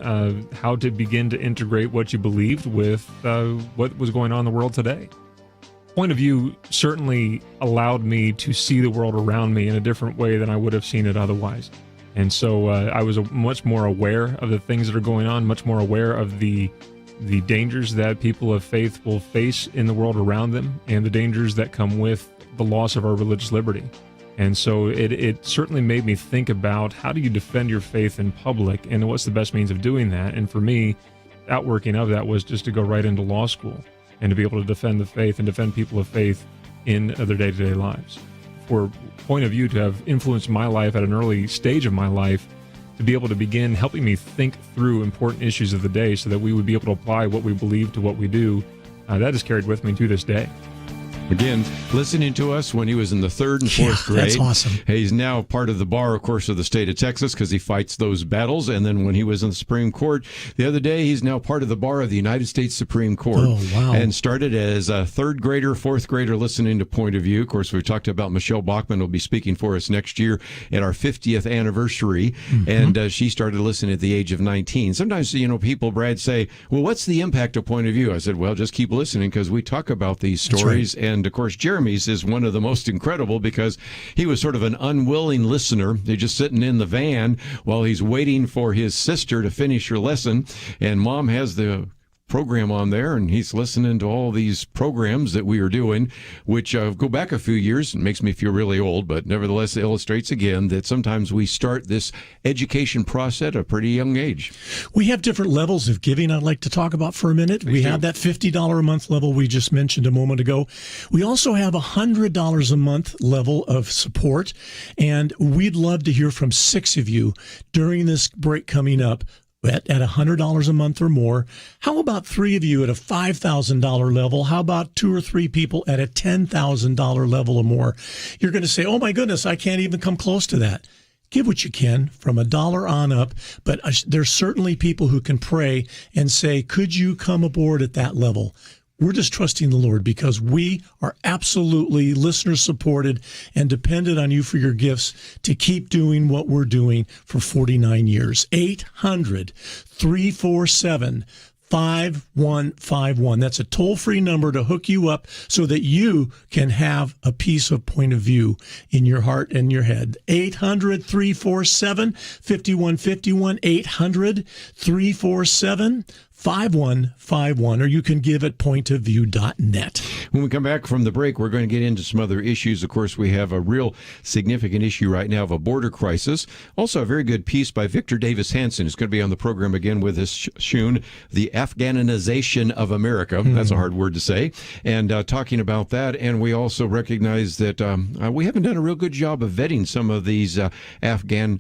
how to begin to integrate what you believed with what was going on in the world today. Point of View certainly allowed me to see the world around me in a different way than I would have seen it otherwise. And so I was much more aware of the things that are going on, much more aware of the dangers that people of faith will face in the world around them, and the dangers that come with the loss of our religious liberty. And so it certainly made me think about how do you defend your faith in public, and what's the best means of doing that. And for me, outworking of that was just to go right into law school and to be able to defend the faith and defend people of faith in their day-to-day lives. For Point of View to have influenced my life at an early stage of my life, to be able to begin helping me think through important issues of the day so that we would be able to apply what we believe to what we do, that is carried with me to this day. Again, listening to us when he was in the 3rd and 4th grade. That's awesome. He's now part of the bar, of course, of the state of Texas because he fights those battles. And then when he was in the Supreme Court the other day, he's now part of the bar of the United States Supreme Court. Oh, wow. And started as a 3rd grader, 4th grader listening to Point of View. Of course, we've talked about Michelle Bachmann will be speaking for us next year at our 50th anniversary. And she started listening at the age of 19. Sometimes, you know, people, Brad, say, well, what's the impact of Point of View? I said, well, just keep listening because we talk about these stories. Right. And, of course, Jeremy's is one of the most incredible because he was sort of an unwilling listener. They're just sitting in the van while he's waiting for his sister to finish her lesson, and mom has the program on there, and he's listening to all these programs that we are doing, which go back a few years and makes me feel really old, but nevertheless illustrates again that sometimes we start this education process at a pretty young age. We have different levels of giving I'd like to talk about for a minute. We have that $50 a month level we just mentioned a moment ago. We also have a $100 a month level of support, and we'd love to hear from 6 of you during this break coming up at $100 a month or more. How about 3 of you at a $5,000 level? How about 2 or 3 people at a $10,000 level or more? You're going to say, oh my goodness, I can't even come close to that. Give what you can from $1 on up, but there's certainly people who can pray and say, could you come aboard at that level? We're just trusting the Lord because we are absolutely listener supported and dependent on you for your gifts to keep doing what we're doing for 49 years. 800-347-5151. That's a toll-free number to hook you up so that you can have a piece of point of view in your heart and your head. 800-347-5151. 800-347-5151. 5151, or you can give at pointofview.net. When we come back from the break, we're going to get into some other issues. Of course, we have a real significant issue right now of a border crisis. Also, a very good piece by Victor Davis Hanson, who's going to be on the program again with us soon, the Afghanization of America. That's a hard word to say. And talking about that, and we also recognize that we haven't done a real good job of vetting some of these Afghan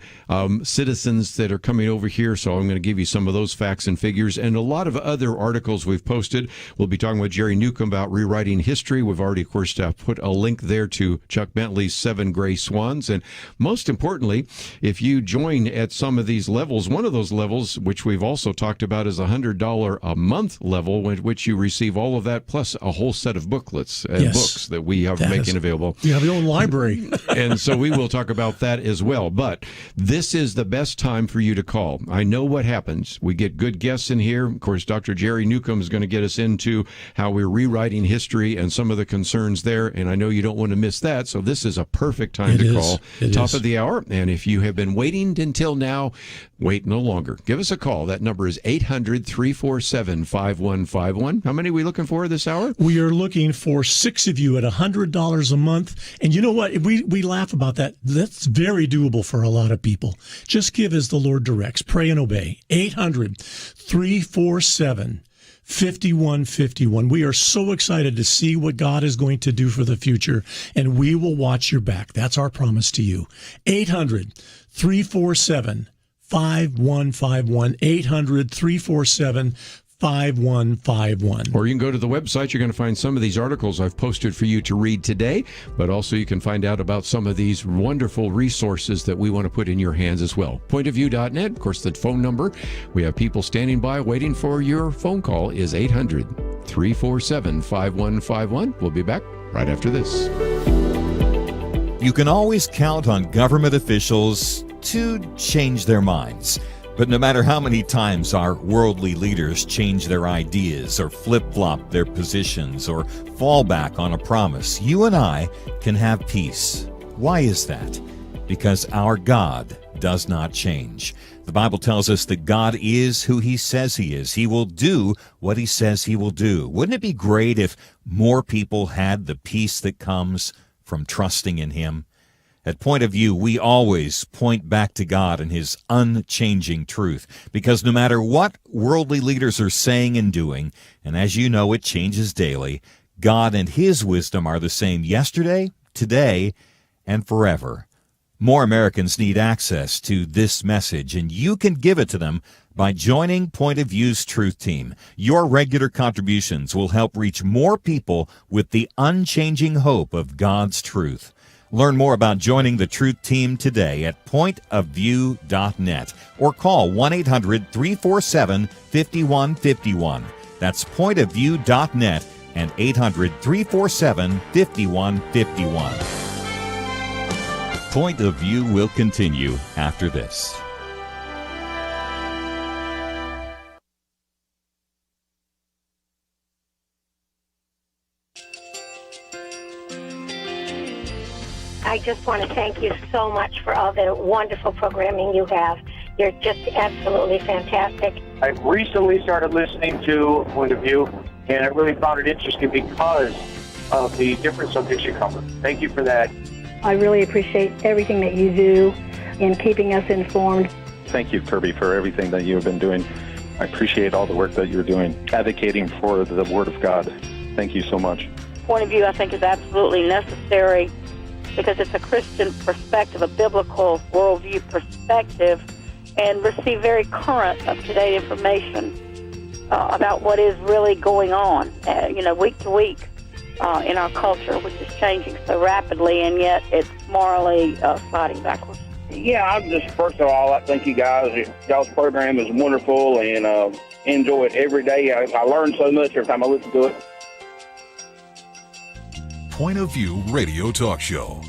citizens that are coming over here. So I'm going to give you some of those facts and figures and a lot of other articles we've posted. We'll be talking with Jerry Newcombe about rewriting history. We've already, of course, put a link there to Chuck Bentley's 7 Gray Swans. And most importantly, if you join at some of these levels, one of those levels, which we've also talked about, is $100 a month level, which you receive all of that plus a whole set of booklets and books that we are making available. You have your own library. And so we will talk about that as well. But this is the best time for you to call. I know what happens. We get good guests in here. Of course, Dr. Jerry Newcombe is going to get us into how we're rewriting history and some of the concerns there, and I know you don't want to miss that, so this is a perfect time to call. Top of the hour, and if you have been waiting until now, wait no longer. Give us a call. That number is 800-347-5151. How many are we looking for this hour? We are looking for 6 of you at $100 a month, and you know what? We laugh about that. That's very doable for a lot of people. Just give as the Lord directs. Pray and obey. 800-347-5151. We are so excited to see what God is going to do for the future, and we will watch your back. That's our promise to you. 800-347-5151. 800-347-5151. Or you can go to the website. You're going to find some of these articles I've posted for you to read today, but also you can find out about some of these wonderful resources that we want to put in your hands as well. Pointofview.net, of course, the phone number. We have people standing by waiting for your phone call is 800-347-5151. We'll be back right after this. You can always count on government officials to change their minds. But no matter how many times our worldly leaders change their ideas or flip-flop their positions or fall back on a promise, you and I can have peace. Why is that? Because our God does not change. The Bible tells us that God is who He says He is. He will do what He says He will do. Wouldn't it be great if more people had the peace that comes from trusting in Him? At Point of View, we always point back to God and His unchanging truth, because no matter what worldly leaders are saying and doing, and as you know, it changes daily, God and His wisdom are the same yesterday, today, and forever. More Americans need access to this message, and you can give it to them by joining Point of View's Truth Team. Your regular contributions will help reach more people with the unchanging hope of God's truth. Learn more about joining the Truth Team today at pointofview.net or call 1-800-347-5151. That's pointofview.net and 800-347-5151. Point of View will continue after this. I just want to thank you so much for all the wonderful programming you have. You're just absolutely fantastic. I recently started listening to Point of View, and I really found it interesting because of the different subjects you cover. Thank you for that. I really appreciate everything that you do in keeping us informed. Thank you, Kerby, for everything that you have been doing. I appreciate all the work that you're doing, advocating for the Word of God. Thank you so much. Point of View, I think, is absolutely necessary because it's a Christian perspective, a biblical worldview perspective, and receive very current, up-to-date information about what is really going on, week to week in our culture, which is changing so rapidly, and yet it's morally sliding backwards. Yeah, I'm just, first of all, I thank you guys. Y'all's program is wonderful, and enjoy it every day. I learn so much every time I listen to it. Point of View Radio Talk Show.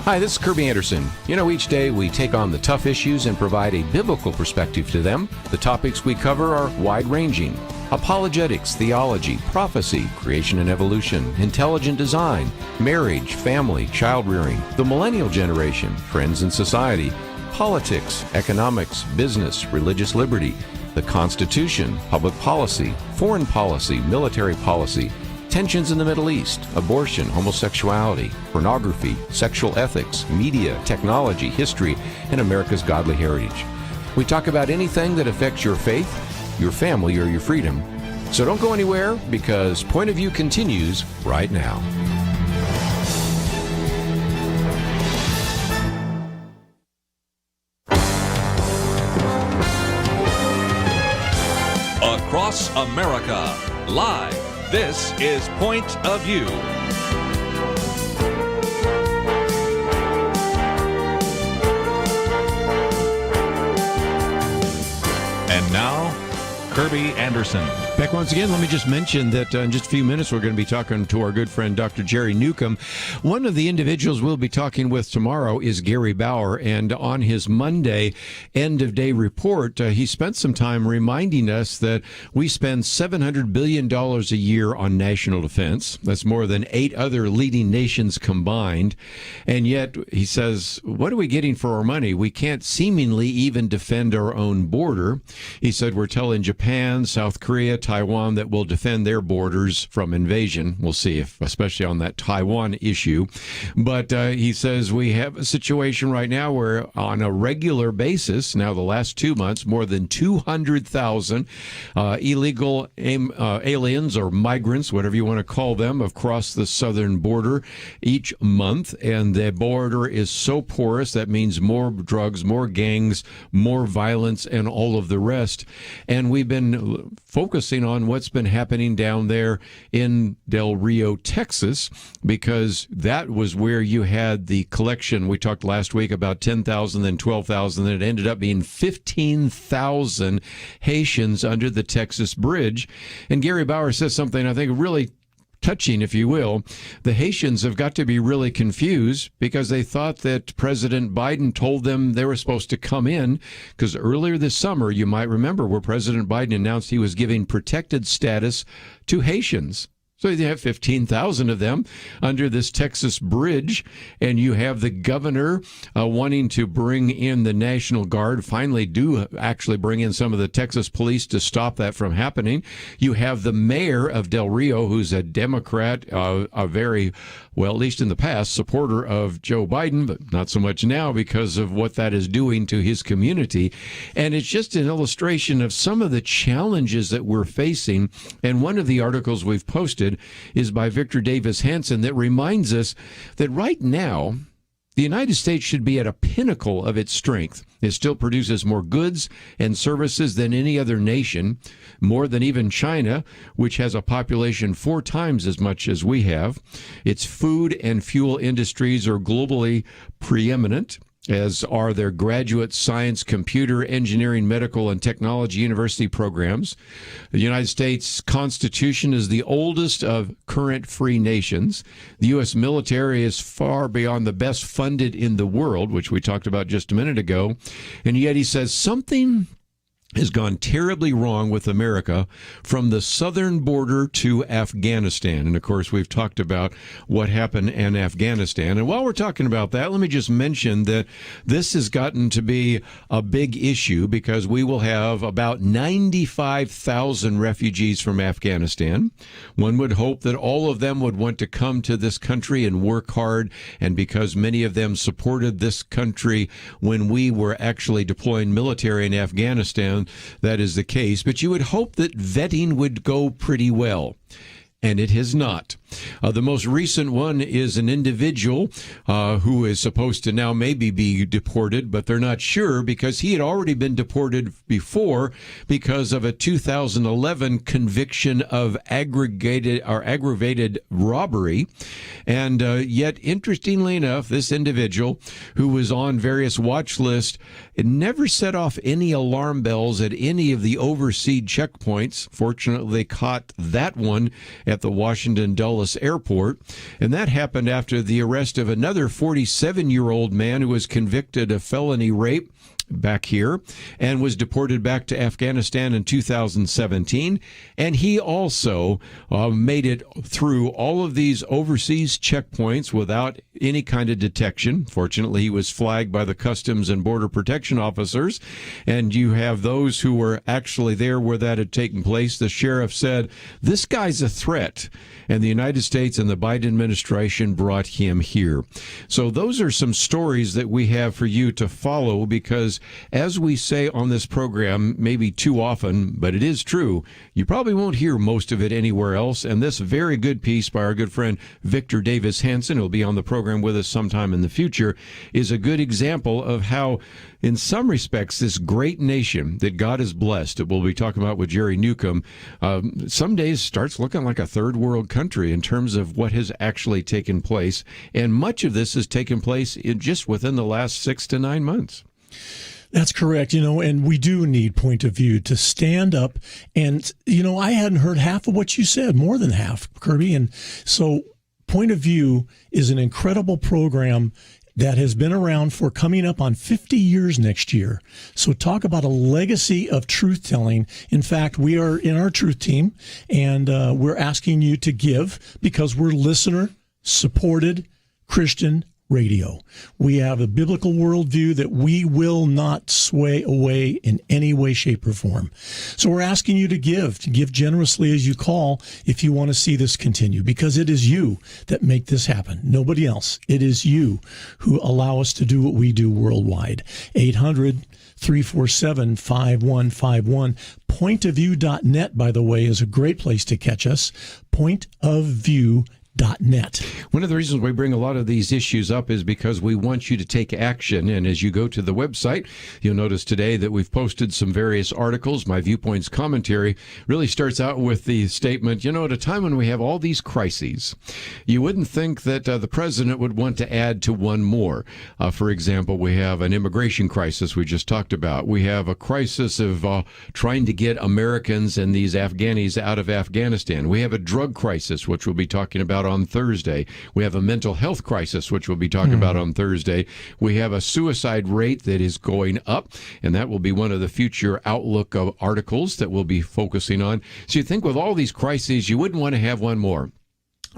Hi, this is Kerby Anderson. You know, each day we take on the tough issues and provide a biblical perspective to them. The topics we cover are wide-ranging. Apologetics, theology, prophecy, creation and evolution, intelligent design, marriage, family, child-rearing, the millennial generation, friends and society, politics, economics, business, religious liberty, the Constitution, public policy, foreign policy, military policy, tensions in the Middle East, abortion, homosexuality, pornography, sexual ethics, media, technology, history, and America's godly heritage. We talk about anything that affects your faith, your family, or your freedom. So don't go anywhere, because Point of View continues right now. Across America, live. This is Point of View. And now, Kerby Anderson. Back once again, let me just mention that in just a few minutes we're going to be talking to our good friend Dr. Jerry Newcombe. One of the individuals we'll be talking with tomorrow is Gary Bauer, and on his Monday end-of-day report, he spent some time reminding us that we spend $700 billion a year on national defense. That's more than 8 other leading nations combined. And yet, he says, what are we getting for our money? We can't seemingly even defend our own border. He said we're telling Japan, South Korea, Taiwan that will defend their borders from invasion. We'll see if, especially on that Taiwan issue. But he says we have a situation right now where on a regular basis, now the last 2 months, more than 200,000 illegal aliens or migrants, whatever you want to call them, have crossed the southern border each month. And the border is so porous, that means more drugs, more gangs, more violence, and all of the rest. And we've been focusing on what's been happening down there in Del Rio, Texas, because that was where you had the collection. We talked last week about 10,000, then 12,000, then it ended up being 15,000 Haitians under the Texas bridge. And Gary Bauer says something I think really touching, if you will. The Haitians have got to be really confused because they thought that President Biden told them they were supposed to come in, because earlier this summer, you might remember, where President Biden announced he was giving protected status to Haitians. So you have 15,000 of them under this Texas bridge, and you have the governor wanting to bring in the National Guard, finally do actually bring in some of the Texas police to stop that from happening. You have the mayor of Del Rio, who's a Democrat, a very, well, at least in the past, supporter of Joe Biden, but not so much now because of what that is doing to his community. And it's just an illustration of some of the challenges that we're facing. And one of the articles we've posted is by Victor Davis Hanson that reminds us that right now, the United States should be at a pinnacle of its strength. It still produces more goods and services than any other nation, more than even China, which has a population 4 times as much as we have. Its food and fuel industries are globally preeminent, as are their graduate science, computer, engineering, medical, and technology university programs. The United States Constitution is the oldest of current free nations. The U.S. military is far beyond the best funded in the world, which we talked about just a minute ago. And yet he says something has gone terribly wrong with America from the southern border to Afghanistan. And, of course, we've talked about what happened in Afghanistan. And while we're talking about that, let me just mention that this has gotten to be a big issue because we will have about 95,000 refugees from Afghanistan. One would hope that all of them would want to come to this country and work hard. And because many of them supported this country when we were actually deploying military in Afghanistan, that is the case, but you would hope that vetting would go pretty well. And it has not. The most recent one is an individual who is supposed to now maybe be deported, but they're not sure because he had already been deported before because of a 2011 conviction of aggravated robbery. And yet, interestingly enough, this individual who was on various watch lists, it never set off any alarm bells at any of the overseas checkpoints. Fortunately, they caught that one at the Washington Dulles Airport. And that happened after the arrest of another 47-year-old man who was convicted of felony rape back here and was deported back to Afghanistan in 2017. And he also made it through all of these overseas checkpoints without any kind of detection. Fortunately, he was flagged by the Customs and Border Protection officers. And you have those who were actually there where that had taken place. The sheriff said, this guy's a threat. And the United States and the Biden administration brought him here. So those are some stories that we have for you to follow, because as we say on this program, maybe too often, but it is true, you probably won't hear most of it anywhere else. And this very good piece by our good friend Victor Davis Hanson, who will be on the program with us sometime in the future, is a good example of how, in some respects, this great nation that God has blessed, that we'll be talking about with Jerry Newcombe, some days starts looking like a third world country in terms of what has actually taken place. And much of this has taken place just within the last 6 to 9 months. That's correct, and we do need Point of View to stand up. And, I hadn't heard half of what you said, more than half, Kerby. And so Point of View is an incredible program that has been around for coming up on 50 years next year. So talk about a legacy of truth-telling. In fact, we are in our truth team, and we're asking you to give because we're listener-supported Christian radio. We have a biblical worldview that we will not sway away in any way, shape, or form. So we're asking you to give generously as you call if you want to see this continue, because it is you that make this happen. Nobody else. It is you who allow us to do what we do worldwide. 800-347-5151. Pointofview.net, by the way, is a great place to catch us. Pointofview.net. One of the reasons we bring a lot of these issues up is because we want you to take action. And as you go to the website, you'll notice today that we've posted some various articles. My Viewpoints commentary really starts out with the statement, at a time when we have all these crises, you wouldn't think that the president would want to add to one more. For example, we have an immigration crisis we just talked about. We have a crisis of trying to get Americans and these Afghanis out of Afghanistan. We have a drug crisis, which we'll be talking about on Thursday. We have a mental health crisis, which we'll be talking about on Thursday. We have a suicide rate that is going up, and that will be one of the future Outlook of articles that we'll be focusing on. So you think with all these crises, you wouldn't want to have one more.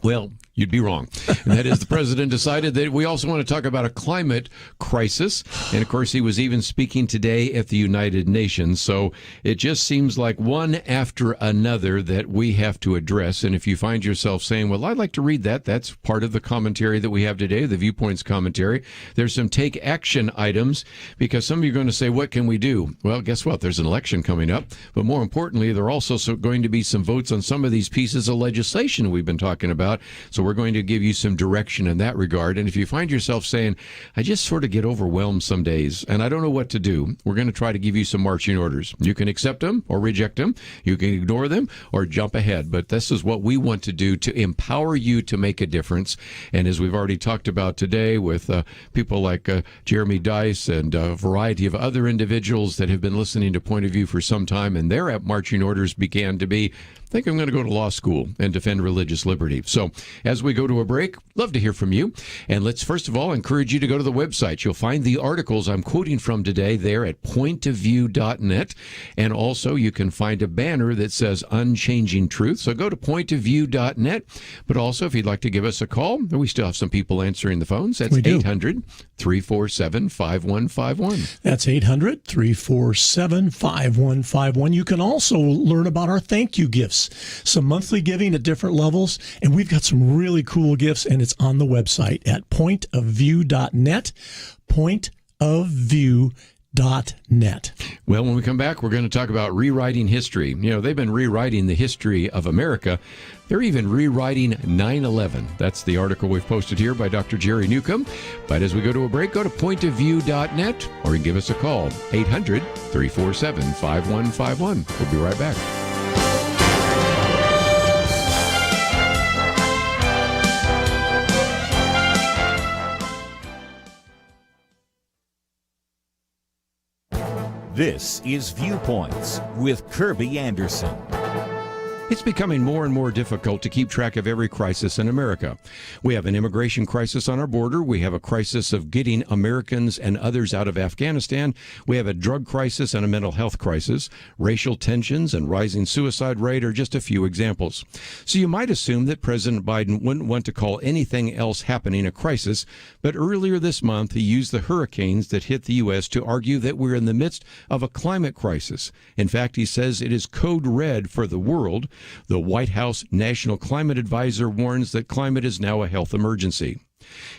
Well, you'd be wrong. And that is, the president decided that we also want to talk about a climate crisis. And, of course, he was even speaking today at the United Nations. So it just seems like one after another that we have to address. And if you find yourself saying, well, I'd like to read that, that's part of the commentary that we have today, the Viewpoints commentary. There's some take action items, because some of you are going to say, what can we do? Well, guess what? There's an election coming up. But more importantly, there are also going to be some votes on some of these pieces of legislation we've been talking about. So we're going to give you some direction in that regard. And if you find yourself saying, I just sort of get overwhelmed some days and I don't know what to do, we're going to try to give you some marching orders. You can accept them or reject them. You can ignore them or jump ahead. But this is what we want to do to empower you to make a difference. And as we've already talked about today with people like Jeremy Dice and a variety of other individuals that have been listening to Point of View for some time, and their marching orders began to be, I think I'm going to go to law school and defend religious liberty. So as we go to a break, love to hear from you. And let's first of all encourage you to go to the website. You'll find the articles I'm quoting from today there at pointofview.net. And also you can find a banner that says Unchanging Truth. So go to pointofview.net. But also if you'd like to give us a call, we still have some people answering the phones. That's 800-347-5151. That's 800-347-5151. You can also learn about our thank you gifts. Some monthly giving at different levels, and we've got some really cool gifts, and it's on the website at pointofview.net, pointofview.net. Well, when we come back, we're going to talk about rewriting history. They've been rewriting the history of America. They're even rewriting 9/11. That's the article we've posted here by Dr. Jerry Newcombe. But as we go to a break, go to pointofview.net, or you can give us a call, 800-347-5151. We'll be right back. This is Viewpoints with Kerby Anderson. It's becoming more and more difficult to keep track of every crisis in America. We have an immigration crisis on our border. We have a crisis of getting Americans and others out of Afghanistan. We have a drug crisis and a mental health crisis. Racial tensions and rising suicide rate are just a few examples. So you might assume that President Biden wouldn't want to call anything else happening a crisis, but earlier this month he used the hurricanes that hit the U.S. to argue that we're in the midst of a climate crisis. In fact, he says it is code red for the world. The White House National Climate Advisor warns that climate is now a health emergency.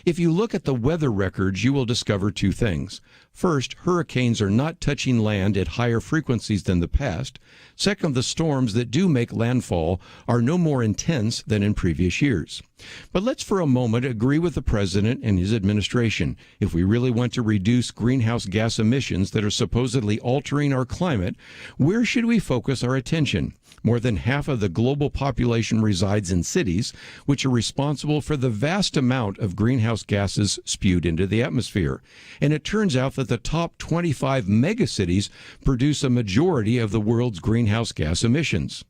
If you look at the weather records, you will discover two things. First, hurricanes are not touching land at higher frequencies than the past. Second, the storms that do make landfall are no more intense than in previous years. But let's for a moment agree with the president and his administration. If we really want to reduce greenhouse gas emissions that are supposedly altering our climate, where should we focus our attention? More than half of the global population resides in cities, which are responsible for the vast amount of greenhouse gases spewed into the atmosphere. And it turns out that the top 25 megacities produce a majority of the world's greenhouse gas emissions.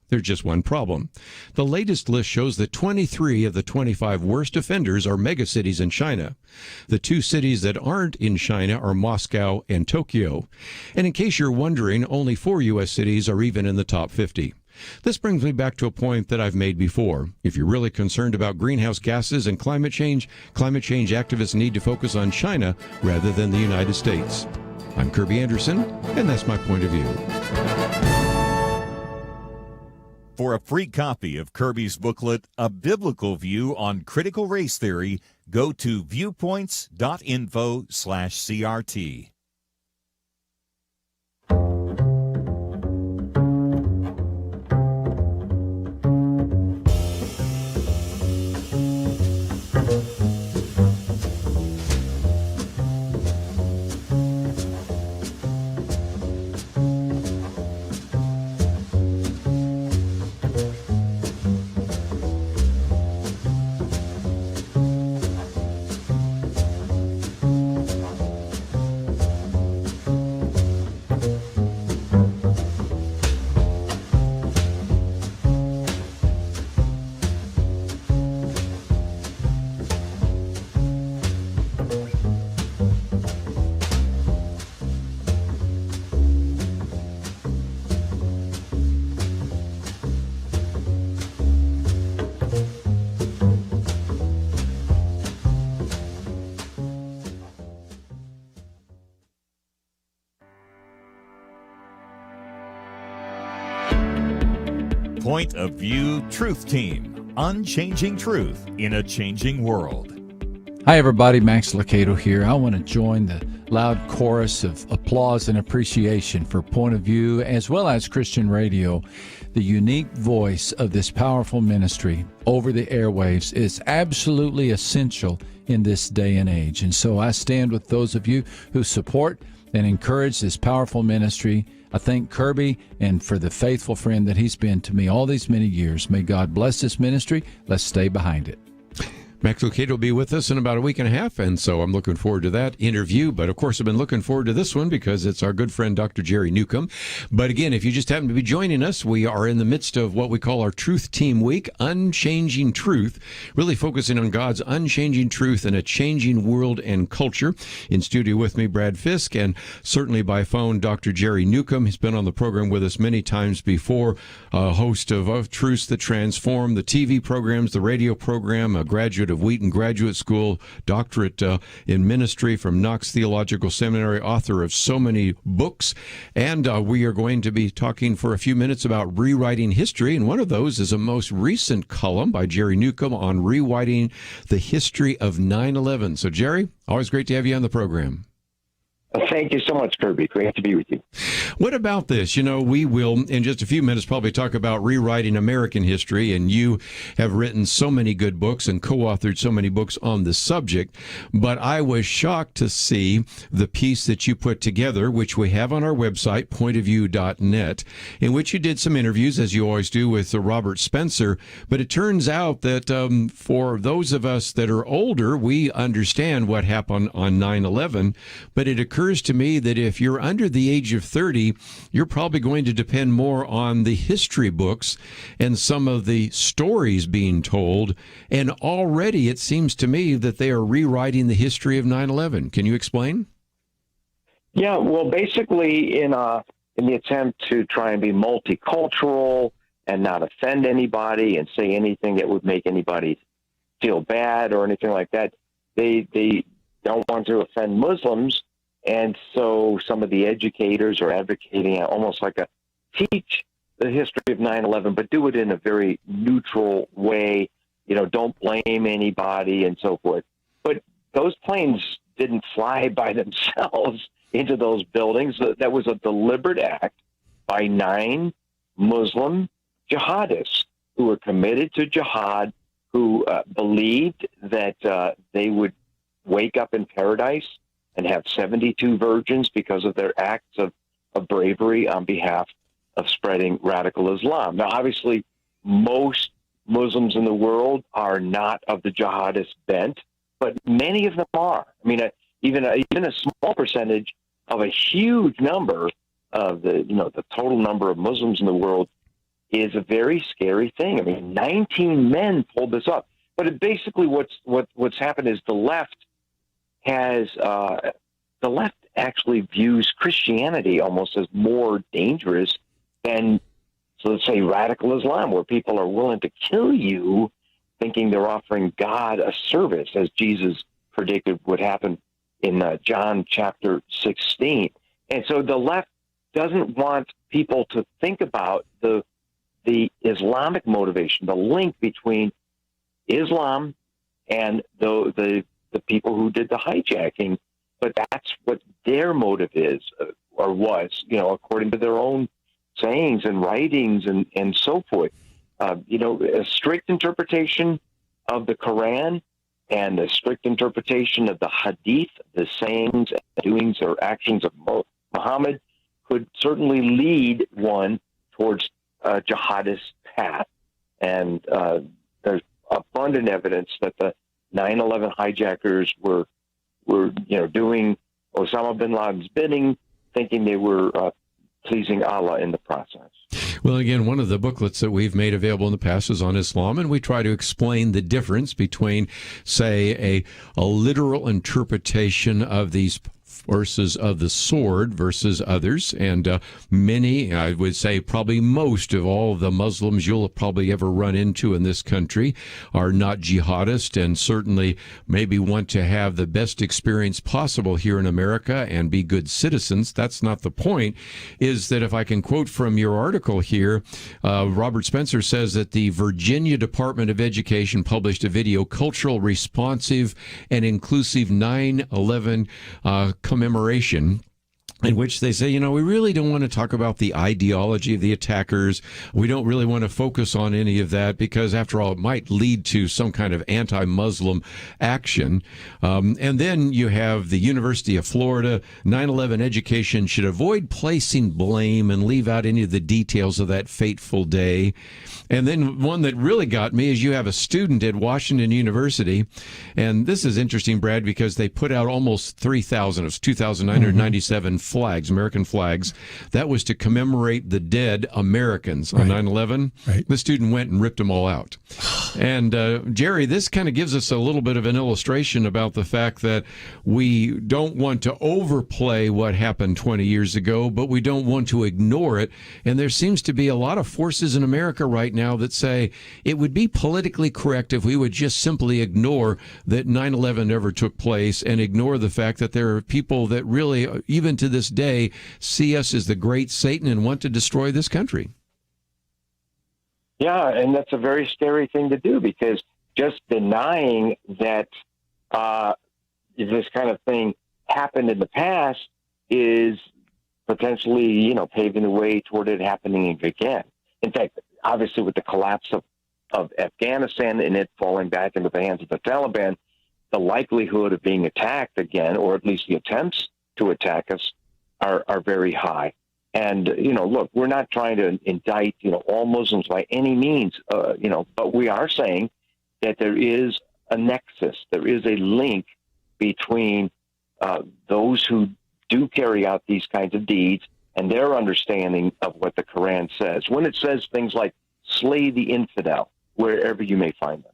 There's just one problem. The latest list shows that 23 of the 25 worst offenders are megacities in China. The two cities that aren't in China are Moscow and Tokyo. And in case you're wondering, only 4 U.S. cities are even in the top 50. This brings me back to a point that I've made before. If you're really concerned about greenhouse gases and climate change activists need to focus on China rather than the United States. I'm Kerby Anderson, and that's my point of view. For a free copy of Kerby's booklet, A Biblical View on Critical Race Theory, go to viewpoints.info/CRT. Point of View Truth Team, unchanging truth in a changing world. Hi, everybody. Max Lucado here. I want to join the loud chorus of applause and appreciation for Point of View, as well as Christian Radio. The unique voice of this powerful ministry over the airwaves is absolutely essential in this day and age. And so I stand with those of you who support and encourage this powerful ministry. I thank Kerby and for the faithful friend that he's been to me all these many years. May God bless this ministry. Let's stay behind it. Max Lucado will be with us in about a week and a half, and so I'm looking forward to that interview. But, of course, I've been looking forward to this one because it's our good friend, Dr. Jerry Newcombe. But, again, if you just happen to be joining us, we are in the midst of what we call our Truth Team Week, Unchanging Truth, really focusing on God's unchanging truth in a changing world and culture. In studio with me, Brad Fisk, and certainly by phone, Dr. Jerry Newcombe. He's been on the program with us many times before, a host of Truths That Transform, the TV programs, the radio program, a graduate of Wheaton Graduate School, doctorate in ministry from Knox Theological Seminary, author of so many books. And we are going to be talking for a few minutes about rewriting history. And one of those is a most recent column by Jerry Newcombe on rewriting the history of 9/11. So, Jerry, always great to have you on the program. Thank you so much, Kerby. Great to be with you. What about this? You know, we will, in just a few minutes, probably talk about rewriting American history, and you have written so many good books and co-authored so many books on the subject, but I was shocked to see the piece that you put together, which we have on our website, pointofview.net, in which you did some interviews, as you always do, with Robert Spencer, but it turns out that for those of us that are older, we understand what happened on 9/11, but it occurred occurs to me that if you're under the age of 30, you're probably going to depend more on the history books and some of the stories being told. And already it seems to me that they are rewriting the history of 9/11. Can you explain? Yeah, well, basically in the attempt to try and be multicultural and not offend anybody and say anything that would make anybody feel bad or anything like that, they don't want to offend Muslims, and so some of the educators are advocating almost like a teach the history of 9/11, but do it in a very neutral way, don't blame anybody and so forth. But those planes didn't fly by themselves into those buildings. That was a deliberate act by 9 Muslim jihadists who were committed to jihad, who believed that they would wake up in paradise and have 72 virgins because of their acts of bravery on behalf of spreading radical Islam. Now, obviously, most Muslims in the world are not of the jihadist bent, but many of them are. I mean, even a small percentage of a huge number of the total number of Muslims in the world is a very scary thing. I mean, 19 men pulled this up. But basically what's happened is the left actually views Christianity almost as more dangerous than, so let's say, radical Islam, where people are willing to kill you thinking they're offering God a service, as Jesus predicted would happen in John chapter 16. And so the left doesn't want people to think about the Islamic motivation, the link between Islam and the people who did the hijacking. But that's what their motive is, or was, according to their own sayings and writings and so forth. A strict interpretation of the Quran and a strict interpretation of the Hadith, the sayings, doings, or actions of Muhammad, could certainly lead one towards a jihadist path. And there's abundant evidence that the 9/11 hijackers were doing Osama bin Laden's bidding, thinking they were pleasing Allah in the process. Well, again, one of the booklets that we've made available in the past is on Islam, and we try to explain the difference between, say, a literal interpretation of these verses of the sword versus others. And many, I would say probably most of all the Muslims you'll probably ever run into in this country are not jihadist, and certainly maybe want to have the best experience possible here in America and be good citizens. That's not the point. Is that, if I can quote from your article here, Robert Spencer says that the Virginia Department of Education published a video, Cultural Responsive and Inclusive 9/11 commemoration, in which they say, we really don't want to talk about the ideology of the attackers. We don't really want to focus on any of that because, after all, it might lead to some kind of anti-Muslim action. And then you have the University of Florida, 9/11 education should avoid placing blame and leave out any of the details of that fateful day. And then one that really got me is you have a student at Washington University, and this is interesting, Brad, because they put out almost 3,000, it was 2,997 flags, American flags. That was to commemorate the dead Americans on 9/11. Right. The student went and ripped them all out. And Jerry, this kind of gives us a little bit of an illustration about the fact that we don't want to overplay what happened 20 years ago, but we don't want to ignore it. And there seems to be a lot of forces in America right now that say it would be politically correct if we would just simply ignore that 9/11 ever took place and ignore the fact that there are people that really, even to this day, see us as the great Satan and want to destroy this country. Yeah, and that's a very scary thing to do, because just denying that this kind of thing happened in the past is potentially, paving the way toward it happening again. In fact, obviously, with the collapse of Afghanistan and it falling back into the hands of the Taliban, the likelihood of being attacked again, or at least the attempts to attack us, are very high. And, look, we're not trying to indict, all Muslims by any means, but we are saying that there is a nexus, there is a link between those who do carry out these kinds of deeds and their understanding of what the Quran says. When it says things like slay the infidel, wherever you may find them.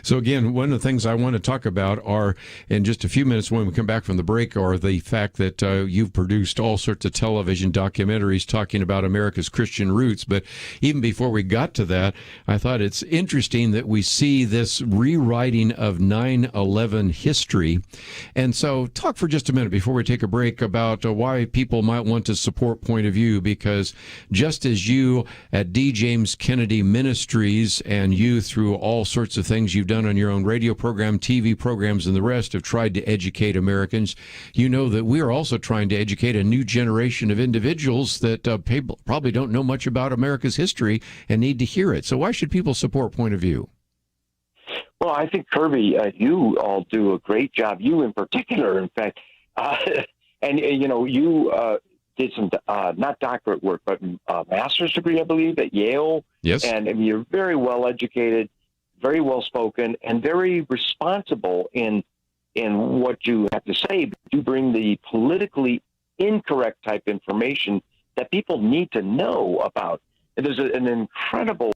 So again, one of the things I want to talk about are, in just a few minutes when we come back from the break, are the fact that you've produced all sorts of television documentaries talking about America's Christian roots. But even before we got to that, I thought it's interesting that we see this rewriting of 9/11 history. And so talk for just a minute before we take a break about why people might want to support Point of View, because just as you at D. James Kennedy Ministries and you through all sorts of things you've done on your own radio program, TV programs, and the rest have tried to educate Americans, you know that we are also trying to educate a new generation of individuals that probably don't know much about America's history and need to hear it. So why should people support Point of View? Well, I think, Kerby, you all do a great job. You in particular, in fact. And you did some, not doctorate work, but master's degree, I believe, at Yale. Yes. And I mean, you're very well educated, very well spoken, and very responsible in what you have to say. But you bring the politically incorrect type information that people need to know about. And there's an incredible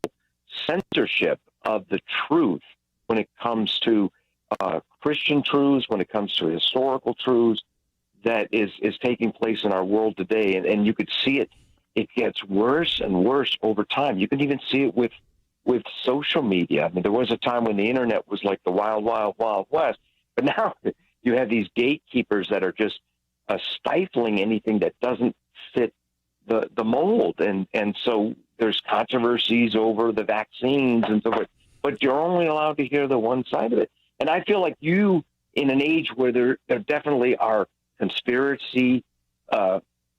censorship of the truth when it comes to Christian truths, when it comes to historical truths that is taking place in our world today. And you could see it. It gets worse and worse over time. You can even see it with social media. I mean, there was a time when the internet was like the wild, wild, wild west, but now you have these gatekeepers that are just stifling anything that doesn't fit the mold. And so there's controversies over the vaccines and so forth, but you're only allowed to hear the one side of it. And I feel like you, in an age where there definitely are conspiracy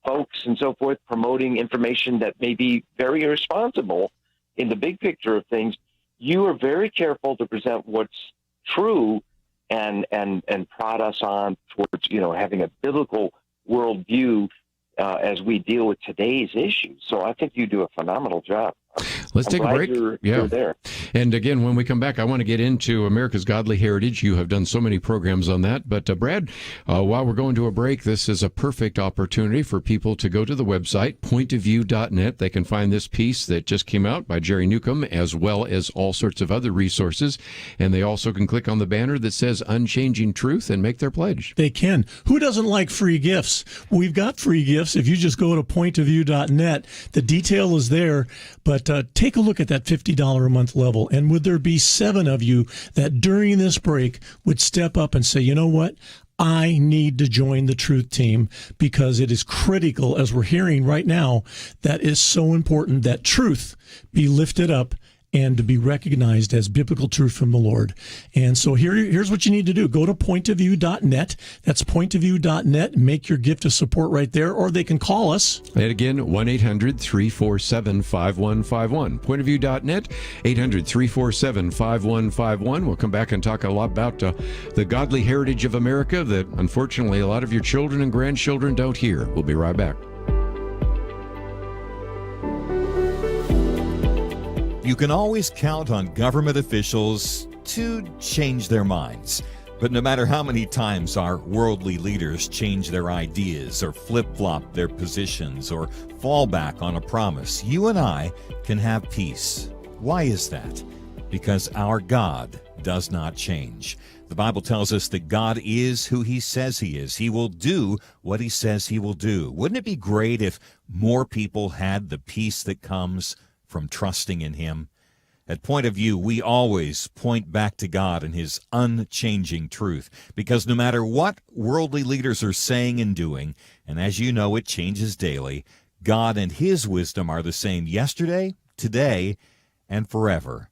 folks and so forth promoting information that may be very irresponsible in the big picture of things, you are very careful to present what's true and prod us on towards, having a biblical worldview as we deal with today's issues. So I think you do a phenomenal job. Let's take a break. You're there. And again, when we come back, I want to get into America's Godly Heritage. You have done so many programs on that. But Brad, while we're going to a break, this is a perfect opportunity for people to go to the website, pointofview.net. They can find this piece that just came out by Jerry Newcombe, as well as all sorts of other resources. And they also can click on the banner that says Unchanging Truth and make their pledge. They can. Who doesn't like free gifts? We've got free gifts. If you just go to pointofview.net, the detail is there. But take a look at that $50 a month level. And would there be 7 of you that during this break would step up and say, you know what? I need to join the Truth Team, because it is critical, as we're hearing right now, that is so important that truth be lifted up and to be recognized as biblical truth from the Lord. And so here's what you need to do. Go to pointofview.net. That's pointofview.net. Make your gift of support right there, or they can call us. And again, 1-800-347-5151. Pointofview.net, 800-347-5151. We'll come back and talk a lot about the godly heritage of America that, unfortunately, a lot of your children and grandchildren don't hear. We'll be right back. You can always count on government officials to change their minds. But no matter how many times our worldly leaders change their ideas or flip-flop their positions or fall back on a promise, you and I can have peace. Why is that? Because our God does not change. The Bible tells us that God is who He says He is. He will do what He says He will do. Wouldn't it be great if more people had the peace that comes from trusting in Him? At Point of View, we always point back to God and His unchanging truth, because no matter what worldly leaders are saying and doing, and as you know, it changes daily, God and His wisdom are the same yesterday, today, and forever.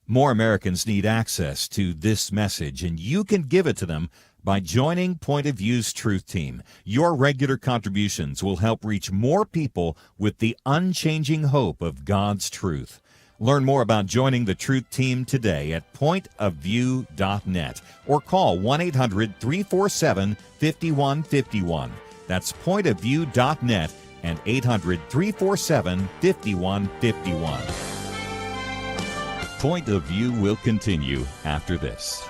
More Americans need access to this message, and you can give it to them by joining Point of View's Truth Team. Your regular contributions will help reach more people with the unchanging hope of God's truth. Learn more about joining the Truth Team today at pointofview.net or call 1-800-347-5151. That's pointofview.net and 800-347-5151. Point of View will continue after this.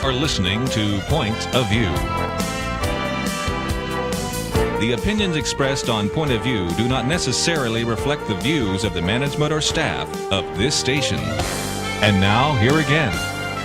are listening to Point of View. The opinions expressed on Point of View do not necessarily reflect the views of the management or staff of this station. And now, here again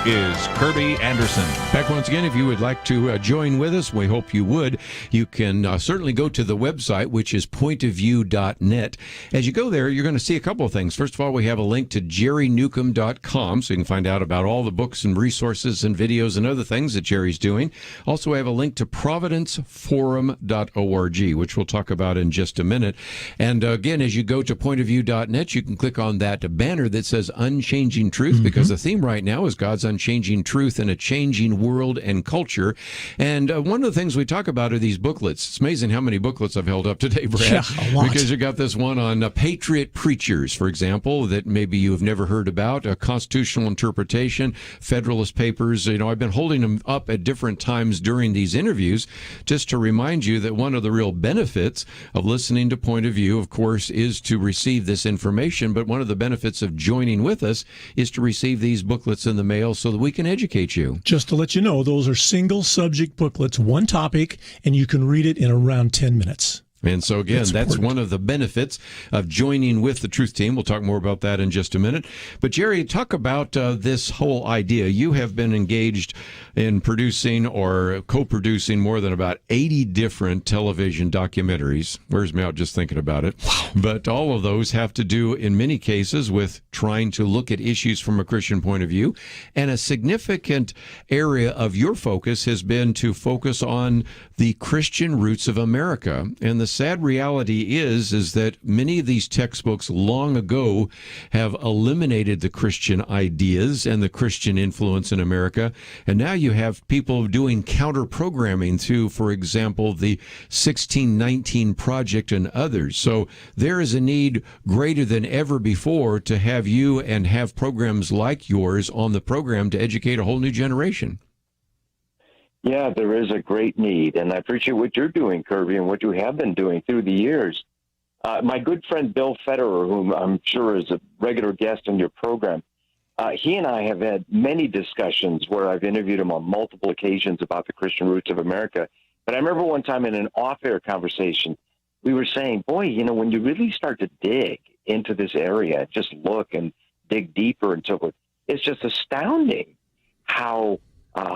is Kerby Anderson. Back once again, if you would like to join with us, we hope you would. You can certainly go to the website, which is pointofview.net. As you go there, you're going to see a couple of things. First of all, we have a link to jerrynewcombe.com, so you can find out about all the books and resources and videos and other things that Jerry's doing. Also, we have a link to providenceforum.org, which we'll talk about in just a minute. And again, as you go to pointofview.net, you can click on that banner that says Unchanging Truth, because the theme right now is God's unchanging truth in a changing world and culture. And one of the things we talk about are these booklets. It's amazing how many booklets I've held up today, Brad. Yeah, a lot. Because you got this one on patriot preachers, for example, that maybe you have never heard about, a constitutional interpretation, Federalist Papers. You know, I've been holding them up at different times during these interviews just to remind you that one of the real benefits of listening to Point of View, of course, is to receive this information. But one of the benefits of joining with us is to receive these booklets in the mail so that we can educate you. Just to let you know, those are single subject booklets, one topic, and you can read it in around 10 minutes. And so, again, that's one of the benefits of joining with the Truth Team. We'll talk more about that in just a minute. But, Jerry, talk about this whole idea. You have been engaged in producing or co-producing more than about 80 different television documentaries. Wears me out just thinking about it. Wow. But all of those have to do, in many cases, with trying to look at issues from a Christian point of view. And a significant area of your focus has been to focus on the Christian roots of America. And the sad reality is that many of these textbooks long ago have eliminated the Christian ideas and the Christian influence in America. And now you have people doing counter-programming through, for example, the 1619 Project and others. So there is a need greater than ever before to have you and have programs like yours on the program to educate a whole new generation. Yeah, there is a great need, and I appreciate what you're doing, Kerby, and what you have been doing through the years. My good friend Bill Federer, whom I'm sure is a regular guest on your program, he and I have had many discussions where I've interviewed him on multiple occasions about the Christian roots of America. But I remember one time in an off-air conversation, we were saying, boy, you know, when you really start to dig into this area, just look and dig deeper and so forth, it's just astounding how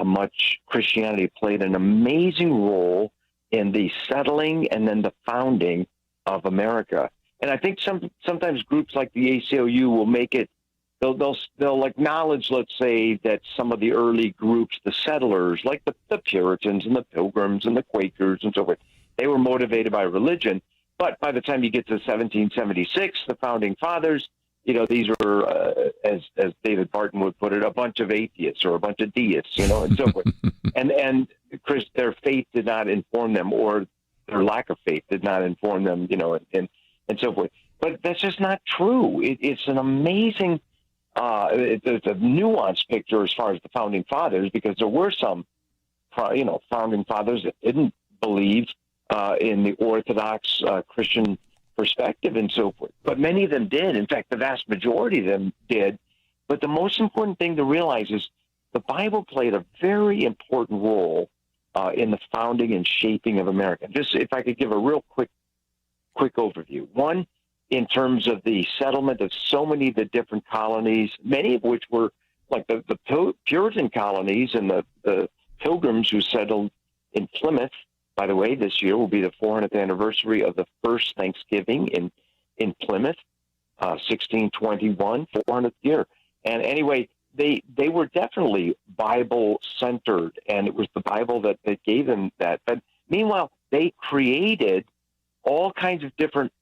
much Christianity played an amazing role in the settling and then the founding of America. And I think sometimes groups like the ACLU will make it, they'll acknowledge, let's say, that some of the early groups, the settlers, like the Puritans and the Pilgrims and the Quakers and so forth, they were motivated by religion. But by the time you get to 1776, the Founding Fathers, you know, these were, as David Barton would put it, a bunch of atheists or a bunch of deists, you know, and so forth. and Chris, their faith did not inform them, or their lack of faith did not inform them, you know, and so forth. But that's just not true. It's an amazing, it's a nuanced picture as far as the Founding Fathers, because there were some, you know, Founding Fathers that didn't believe in the Orthodox Christian perspective and so forth. But many of them did. In fact, the vast majority of them did. But the most important thing to realize is the Bible played a very important role in the founding and shaping of America. Just if I could give a real quick overview. One, in terms of the settlement of so many of the different colonies, many of which were like the Puritan colonies and the Pilgrims who settled in Plymouth. By the way, this year will be the 400th anniversary of the first Thanksgiving in Plymouth, 1621, 400th year. And anyway, they were definitely Bible-centered, and it was the Bible that gave them that. But meanwhile, they created all kinds of different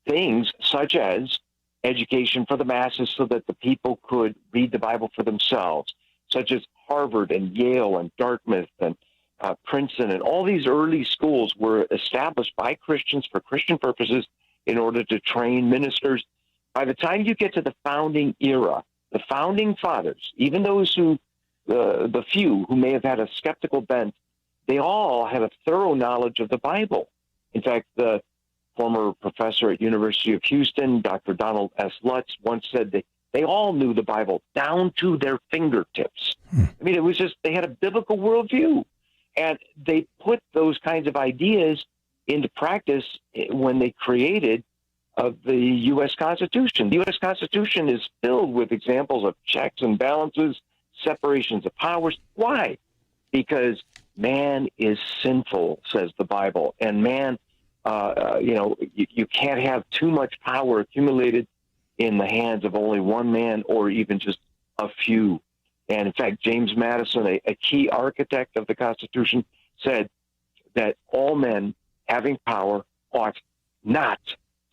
things, such as education for the masses so that the people could read the Bible for themselves, such as Harvard and Yale and Dartmouth and Princeton, and all these early schools were established by Christians for Christian purposes in order to train ministers. By the time you get to the founding era, the founding fathers, even those who, the few who may have had a skeptical bent, they all had a thorough knowledge of the Bible. In fact, the former professor at University of Houston, Dr. Donald S. Lutz, once said that They all knew the Bible down to their fingertips. I mean, it was just, they had a biblical worldview. And they put those kinds of ideas into practice when they created the U.S. Constitution. The U.S. Constitution is filled with examples of checks and balances, separations of powers. Why? Because man is sinful, says the Bible. And man, you can't have too much power accumulated in the hands of only one man or even just a few. And in fact, James Madison, a key architect of the Constitution, said that all men having power ought not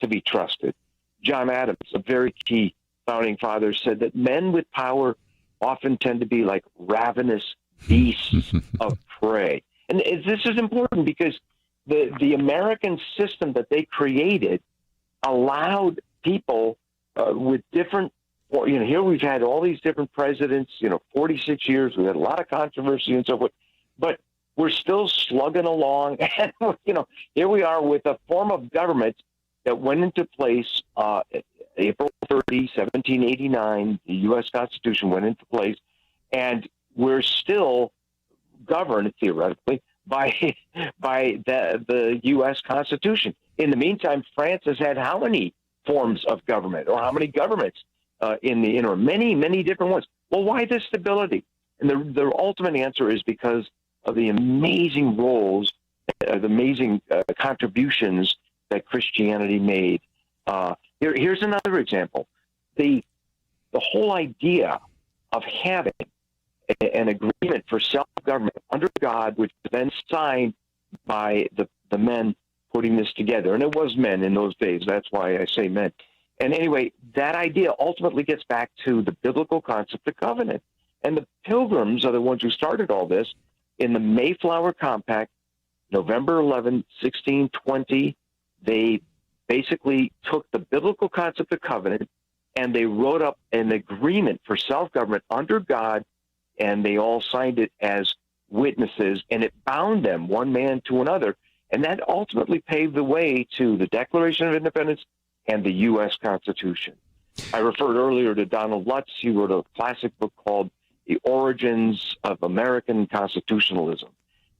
to be trusted. John Adams, a very key founding father, said that men with power often tend to be like ravenous beasts of prey. And this is important because the American system that they created allowed people with different, here we've had all these different presidents, 46 years, we've had a lot of controversy and so forth, but we're still slugging along. And, here we are with a form of government that went into place April 30, 1789. The U.S. Constitution went into place, and we're still governed, theoretically, by the U.S. Constitution. In the meantime, France has had how many forms of government, or how many governments in the interim? Many, many different ones. Well, why this stability? And the ultimate answer is because of the amazing roles, the amazing contributions that Christianity made. Here's another example. The whole idea of having an agreement for self-government under God, which was then signed by the men putting this together. And it was men in those days. That's why I say men. And anyway, that idea ultimately gets back to the biblical concept of covenant. And the Pilgrims are the ones who started all this in the Mayflower Compact, November 11, 1620. They basically took the biblical concept of covenant and they wrote up an agreement for self-government under God, and they all signed it as witnesses, and it bound them, one man to another. And that ultimately paved the way to the Declaration of Independence and the U.S. Constitution. I referred earlier to Donald Lutz. He wrote a classic book called The Origins of American Constitutionalism.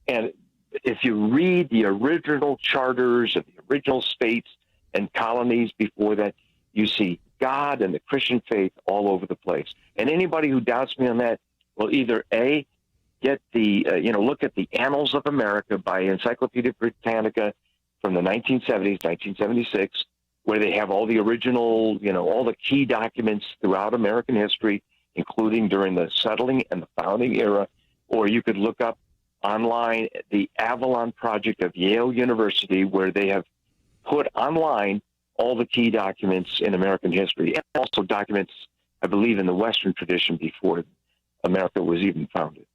And if you read the original charters of the original states and colonies before that, you see God and the Christian faith all over the place. And anybody who doubts me on that will either A, get the, look at the Annals of America by Encyclopedia Britannica from the 1970s, 1976, where they have all the original, all the key documents throughout American history, including during the settling and the founding era. Or you could look up online the Avalon Project of Yale University, where they have put online all the key documents in American history, and also documents, I believe, in the Western tradition before America was even founded.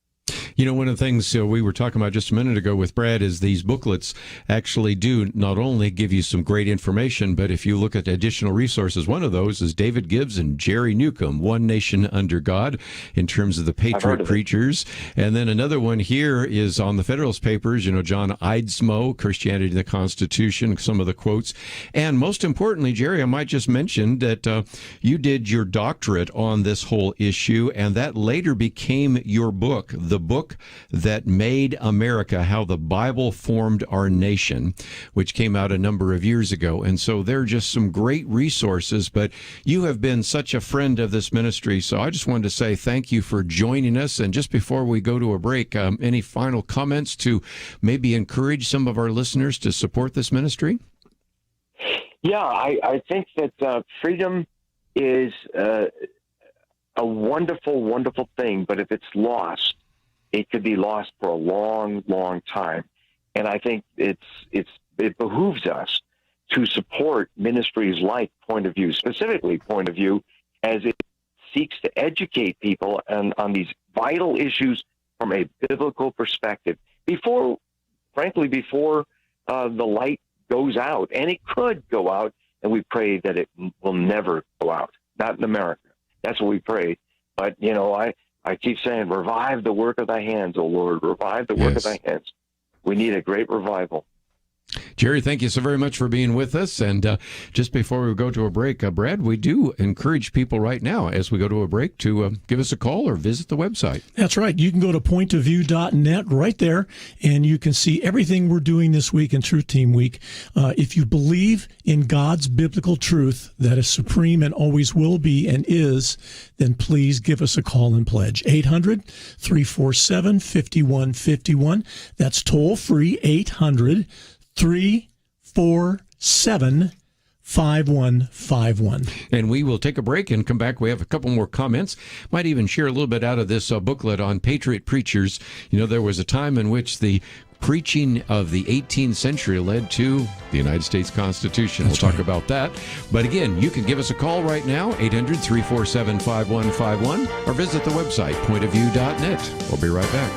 One of the things we were talking about just a minute ago with Brad is these booklets actually do not only give you some great information, but if you look at additional resources, one of those is David Gibbs and Jerry Newcombe, One Nation Under God, in terms of the Patriot Preachers. And then another one here is on the Federalist Papers, John Eidsmoe, Christianity and the Constitution, some of the quotes. And most importantly, Jerry, I might just mention that you did your doctorate on this whole issue, and that later became your book, The Book That Made America, How the Bible Formed Our Nation, which came out a number of years ago. And so there are just some great resources, but you have been such a friend of this ministry. So I just wanted to say thank you for joining us. And just before we go to a break, any final comments to maybe encourage some of our listeners to support this ministry? Yeah, I think that freedom is a wonderful, wonderful thing, but if it's lost, it could be lost for a long, long time. And I think it behooves us to support ministries like Point of View, specifically Point of View, as it seeks to educate people on these vital issues from a biblical perspective. Before the light goes out, and it could go out, and we pray that it will never go out, not in America. That's what we pray. But, I keep saying, revive the work of thy hands, O Lord. Revive the work of thy hands. We need a great revival. Jerry, thank you so very much for being with us. And just before we go to a break, Brad, we do encourage people right now as we go to a break to give us a call or visit the website. That's right. You can go to pointofview.net right there, and you can see everything we're doing this week in Truth Team Week. If you believe in God's biblical truth that is supreme and always will be and is, then please give us a call and pledge. 800-347-5151. That's toll free, 800-347-5151. And we will take a break and come back. We have a couple more comments. Might even share a little bit out of this booklet on patriot preachers. You know, there was a time in which the preaching of the 18th century led to the United States Constitution. We'll talk about that. But again, you can give us a call right now, 800-347-5151, or visit the website, pointofview.net. We'll be right back.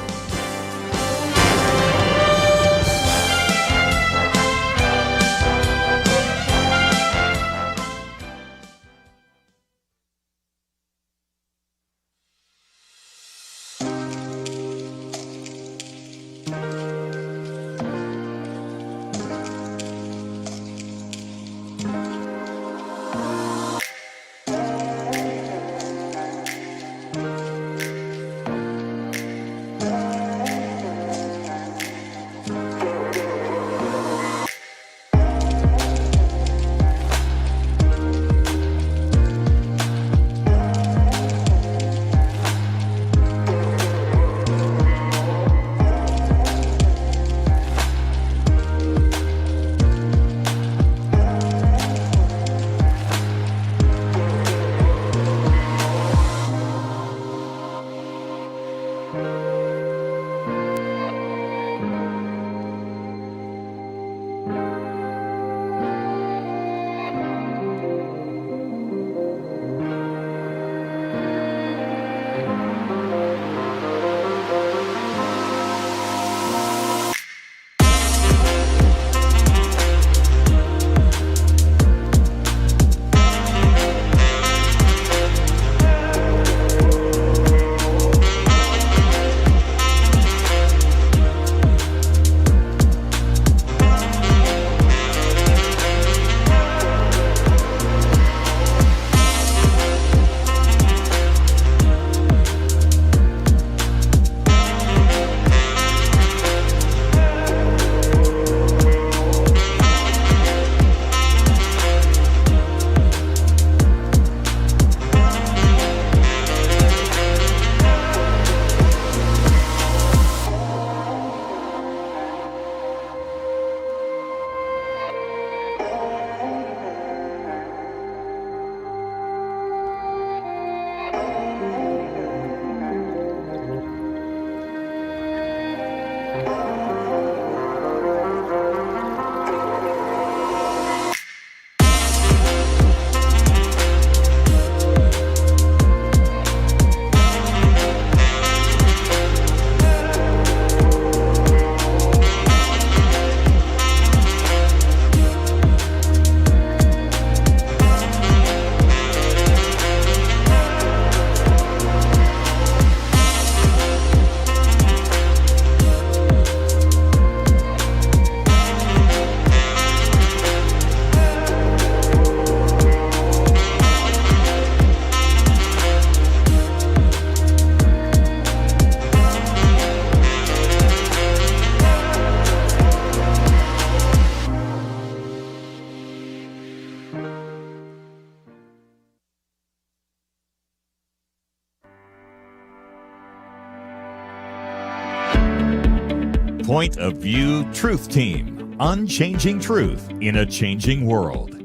Point of View Truth Team, unchanging truth in a changing world.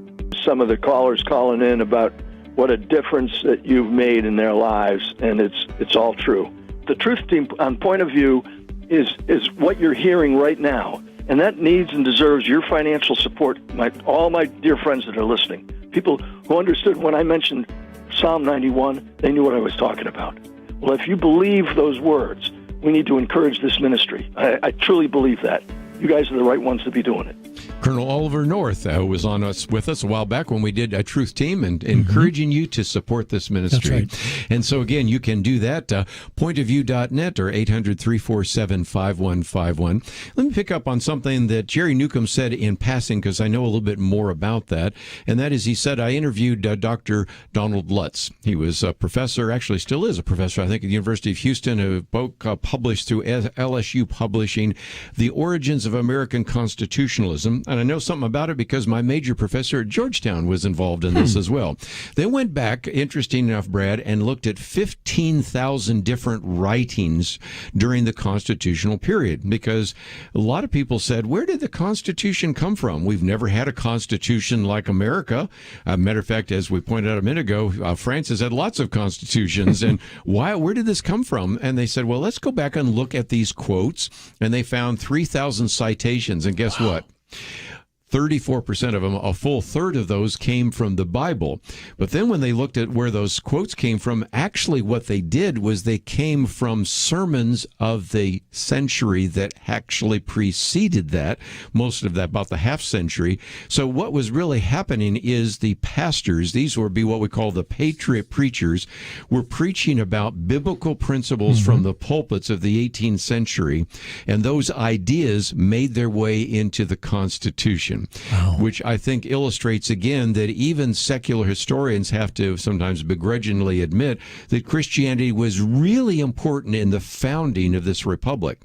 Some of the callers calling in about what a difference that you've made in their lives, and it's all true. The Truth Team on Point of View is what you're hearing right now, and that needs and deserves your financial support. All my dear friends that are listening, people who understood when I mentioned Psalm 91, they knew what I was talking about. Well, if you believe those words, we need to encourage this ministry. I truly believe that. You guys are the right ones to be doing it. Colonel Oliver North was on us with us a while back when we did a Truth Team, and encouraging you to support this ministry. That's right. And so, again, you can do that, pointofview.net or 800-347-5151. Let me pick up on something that Jerry Newcombe said in passing, because I know a little bit more about that, and that is he said, I interviewed Dr. Donald Lutz. He was a professor, actually still is a professor, I think, at the University of Houston, a book published through LSU Publishing, The Origins of American Constitutionalism. And I know something about it because my major professor at Georgetown was involved in this as well. They went back, interesting enough, Brad, and looked at 15,000 different writings during the constitutional period, because a lot of people said, where did the Constitution come from? We've never had a constitution like America. Matter of fact, as we pointed out a minute ago, France has had lots of constitutions. And where did this come from? And they said, well, let's go back and look at these quotes. And they found 3,000 citations. And guess what? 34% of them, a full third of those came from the Bible. But then when they looked at where those quotes came from, actually what they did was they came from sermons of the century that actually preceded that, most of that, about the half century. So what was really happening is the pastors, these would be what we call the patriot preachers, were preaching about biblical principles from the pulpits of the 18th century, and those ideas made their way into the Constitution. Which I think illustrates again that even secular historians have to sometimes begrudgingly admit that Christianity was really important in the founding of this republic.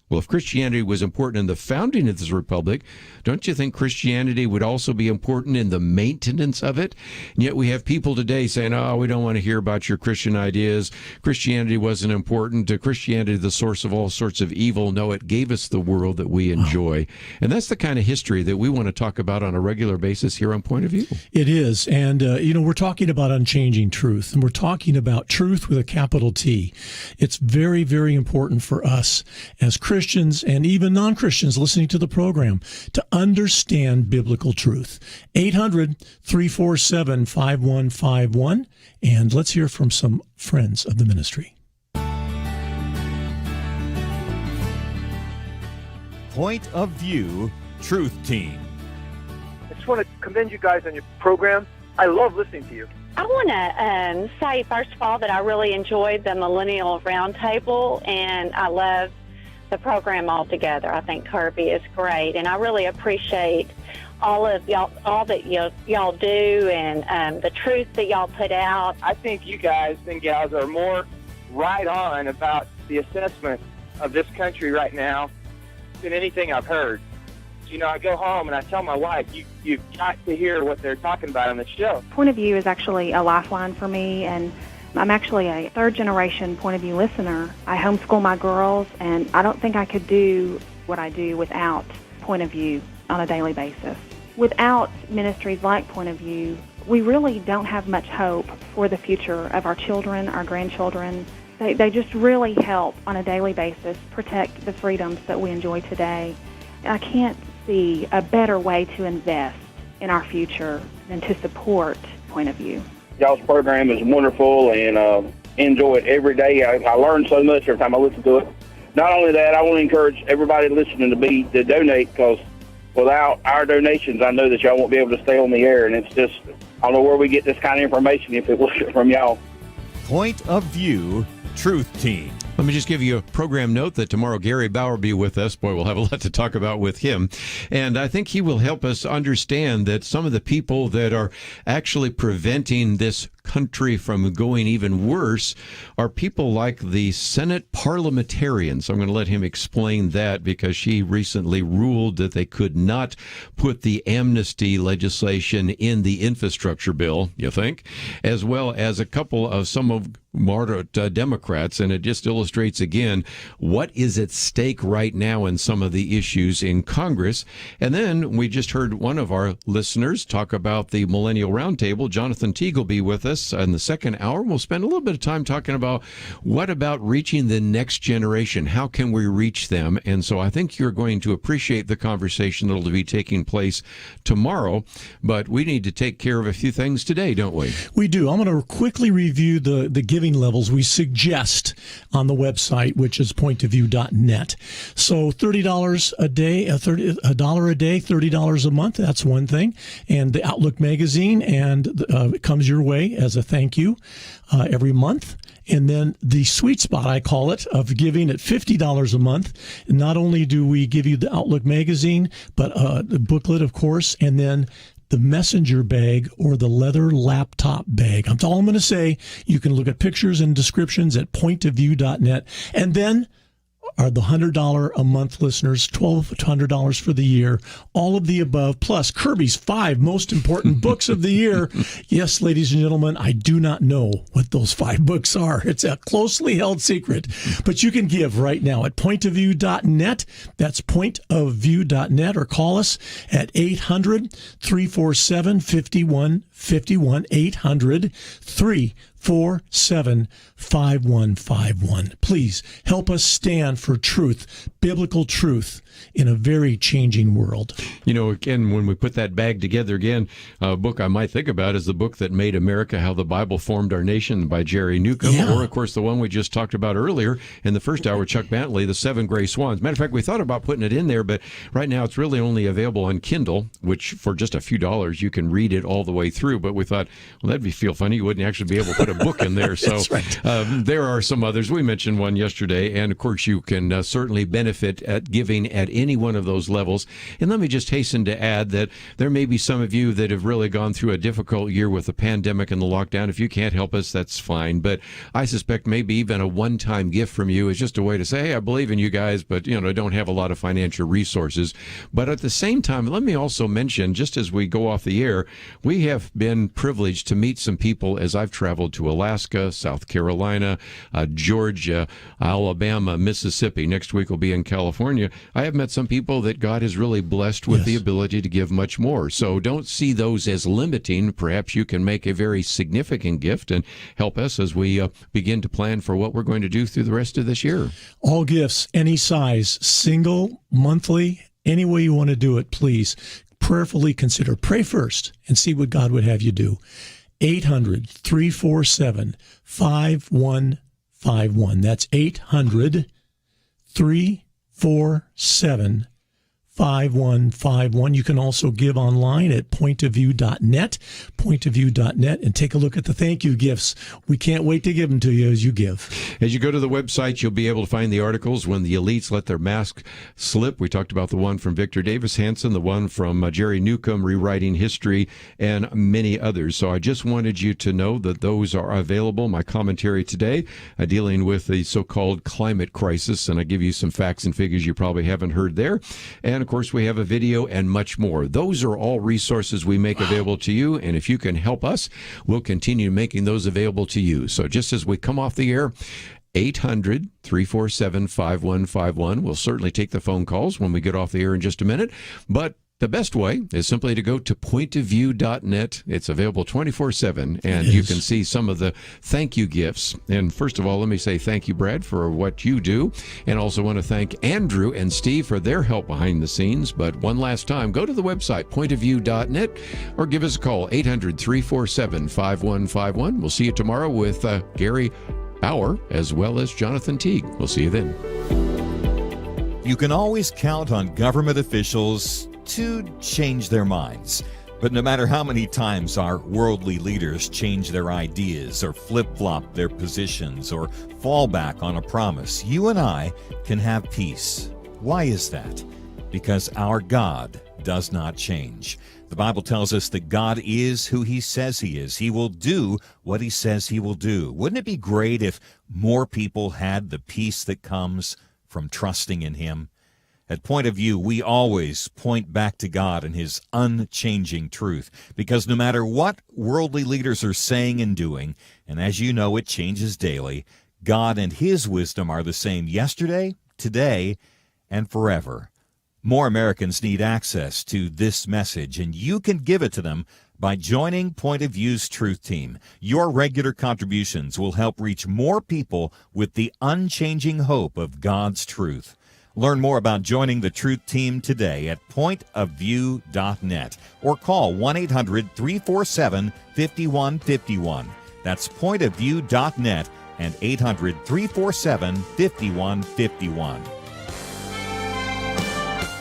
Well, if Christianity was important in the founding of this republic, don't you think Christianity would also be important in the maintenance of it? And yet we have people today saying, oh, we don't want to hear about your Christian ideas. Christianity wasn't important. Christianity is the source of all sorts of evil. No, it gave us the world that we enjoy. And that's the kind of history that we want to talk about on a regular basis here on Point of View. It is. And, we're talking about unchanging truth, and we're talking about truth with a capital T. It's very, very important for us as Christians and even non-Christians listening to the program to understand biblical truth. 800-347-5151. And let's hear from some friends of the ministry. Point of View Truth Team. I just want to commend you guys on your program. I love listening to you. I want to say, first of all, that I really enjoyed the Millennial Roundtable, and I love the program altogether. I think Kerby is great, and I really appreciate all of y'all, all that y'all do, and the truth that y'all put out. I think you guys and gals are more right on about the assessment of this country right now than anything I've heard. I go home and I tell my wife, you've got to hear what they're talking about on the show. Point of View is actually a lifeline for me, and I'm actually a third-generation Point of View listener. I homeschool my girls, and I don't think I could do what I do without Point of View on a daily basis. Without ministries like Point of View, we really don't have much hope for the future of our children, our grandchildren. They just really help on a daily basis protect the freedoms that we enjoy today. I can't see a better way to invest in our future than to support Point of View. Y'all's program is wonderful, and enjoy it every day. I learn so much every time I listen to it. Not only that, I want to encourage everybody listening to donate, because without our donations, I know that y'all won't be able to stay on the air, and it's just, I don't know where we get this kind of information if it wasn't from y'all. Point of View Truth Team. Let me just give you a program note that tomorrow Gary Bauer will be with us. Boy, we'll have a lot to talk about with him. And I think he will help us understand that some of the people that are actually preventing this country from going even worse are people like the Senate parliamentarians. I'm going to let him explain that, because she recently ruled that they could not put the amnesty legislation in the infrastructure bill, you think, as well as a couple of some of moderate Democrats. And it just illustrates again what is at stake right now in some of the issues in Congress. And then we just heard one of our listeners talk about the Millennial Roundtable. Jonathan Teague will be with us. us. In the second hour, we'll spend a little bit of time talking about what about reaching the next generation? How can we reach them? And so I think you're going to appreciate the conversation that will be taking place tomorrow. But we need to take care of a few things today, don't we? We do. I'm going to quickly review the giving levels we suggest on the website, which is pointofview.net. So $30 a day, $1 a day, $30 a month. That's one thing. And the Outlook magazine, and it comes your way as a thank you every month. And then the sweet spot, I call it, of giving at $50 a month. Not only do we give you the Outlook magazine, but the booklet, of course, and then the messenger bag or the leather laptop bag. That's all I'm going to say. You can look at pictures and descriptions at pointofview.net. And then are the $100 a month listeners, $1,200 for the year, all of the above, plus Kerby's 5 most important books of the year. Yes, ladies and gentlemen, I do not know what those 5 books are. It's a closely held secret, but you can give right now at pointofview.net. That's pointofview.net, or call us at 800-347-5151, 800-347-5151. Please help us stand for truth, biblical truth, in a very changing world. You know, again, when we put that bag together again, a book I might think about is the book that made America, How the Bible Formed Our Nation by Jerry Newcombe, or, of course, the one we just talked about earlier in the first hour, Chuck Bentley, The 7 Gray Swans. Matter of fact, we thought about putting it in there, but right now it's really only available on Kindle, which for just a few dollars you can read it all the way through. But we thought, well, that'd feel funny. You wouldn't actually be able to put a book in there. So there are some others. We mentioned one yesterday, and of course you can certainly benefit at giving at any one of those levels. And let me just hasten to add that there may be some of you that have really gone through a difficult year with the pandemic and the lockdown. If you can't help us, that's fine. But I suspect maybe even a one-time gift from you is just a way to say, hey, I believe in you guys, but I don't have a lot of financial resources. But at the same time, let me also mention, just as we go off the air, we have been privileged to meet some people as I've traveled to Alaska, South Carolina, Georgia, Alabama, Mississippi. Next week we'll be in California. I have met some people that God has really blessed with the ability to give much more. So don't see those as limiting. Perhaps you can make a very significant gift and help us as we begin to plan for what we're going to do through the rest of this year. All gifts, any size, single, monthly, any way you want to do it, please prayerfully consider. Pray first and see what God would have you do. 800-347-5151. That's 800-347-5151. You can also give online at pointofview.net, and take a look at the thank you gifts. We can't wait to give them to you as you give. As you go to the website, you'll be able to find the articles, When the Elites Let Their Mask Slip. We talked about the one from Victor Davis Hanson, the one from Jerry Newcombe, Rewriting History, and many others. So I just wanted you to know that those are available. My commentary today, dealing with the so-called climate crisis, and I give you some facts and figures you probably haven't heard there. And, of course, we have a video and much more. Those are all resources we make available to you, and if you can help us, we'll continue making those available to you. So just as we come off the air, 800-347-5151. We'll certainly take the phone calls when we get off the air in just a minute, but the best way is simply to go to pointofview.net. It's available 24/7, and you can see some of the thank you gifts. And first of all, let me say thank you, Brad, for what you do, and also want to thank Andrew and Steve for their help behind the scenes. But one last time, go to the website, pointofview.net, or give us a call, 800-347-5151. We'll see you tomorrow with Gary Bauer as well as Jonathan Teague. We'll see you then. You can always count on government officials to change their minds. But no matter how many times our worldly leaders change their ideas or flip-flop their positions or fall back on a promise, you and I can have peace. Why is that? Because our God does not change. The Bible tells us that God is who He says He is. He will do what He says He will do. Wouldn't it be great if more people had the peace that comes from trusting in Him? At Point of View, we always point back to God and His unchanging truth, because no matter what worldly leaders are saying and doing, and as you know, it changes daily, God and His wisdom are the same yesterday, today, and forever. More Americans need access to this message, and you can give it to them By joining Point of View's Truth Team, your regular contributions will help reach more people with the unchanging hope of God's truth. Learn more about joining the Truth Team today at pointofview.net or call 1-800-347-5151. That's pointofview.net and 800-347-5151.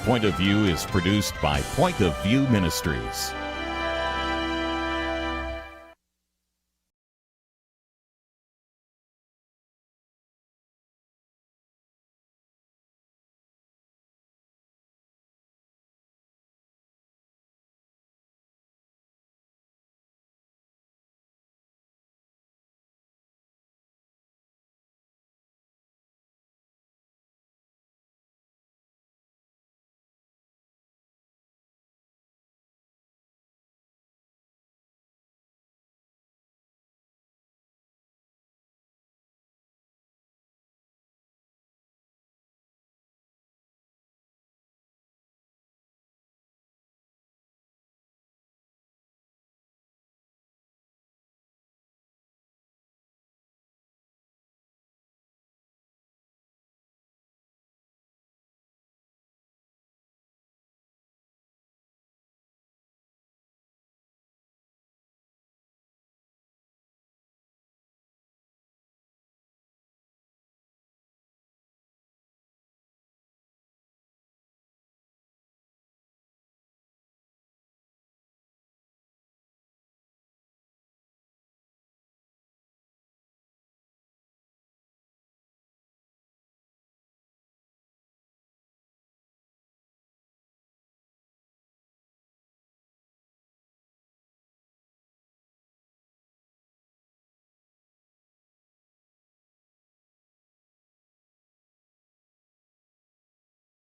Point of View is produced by Point of View Ministries.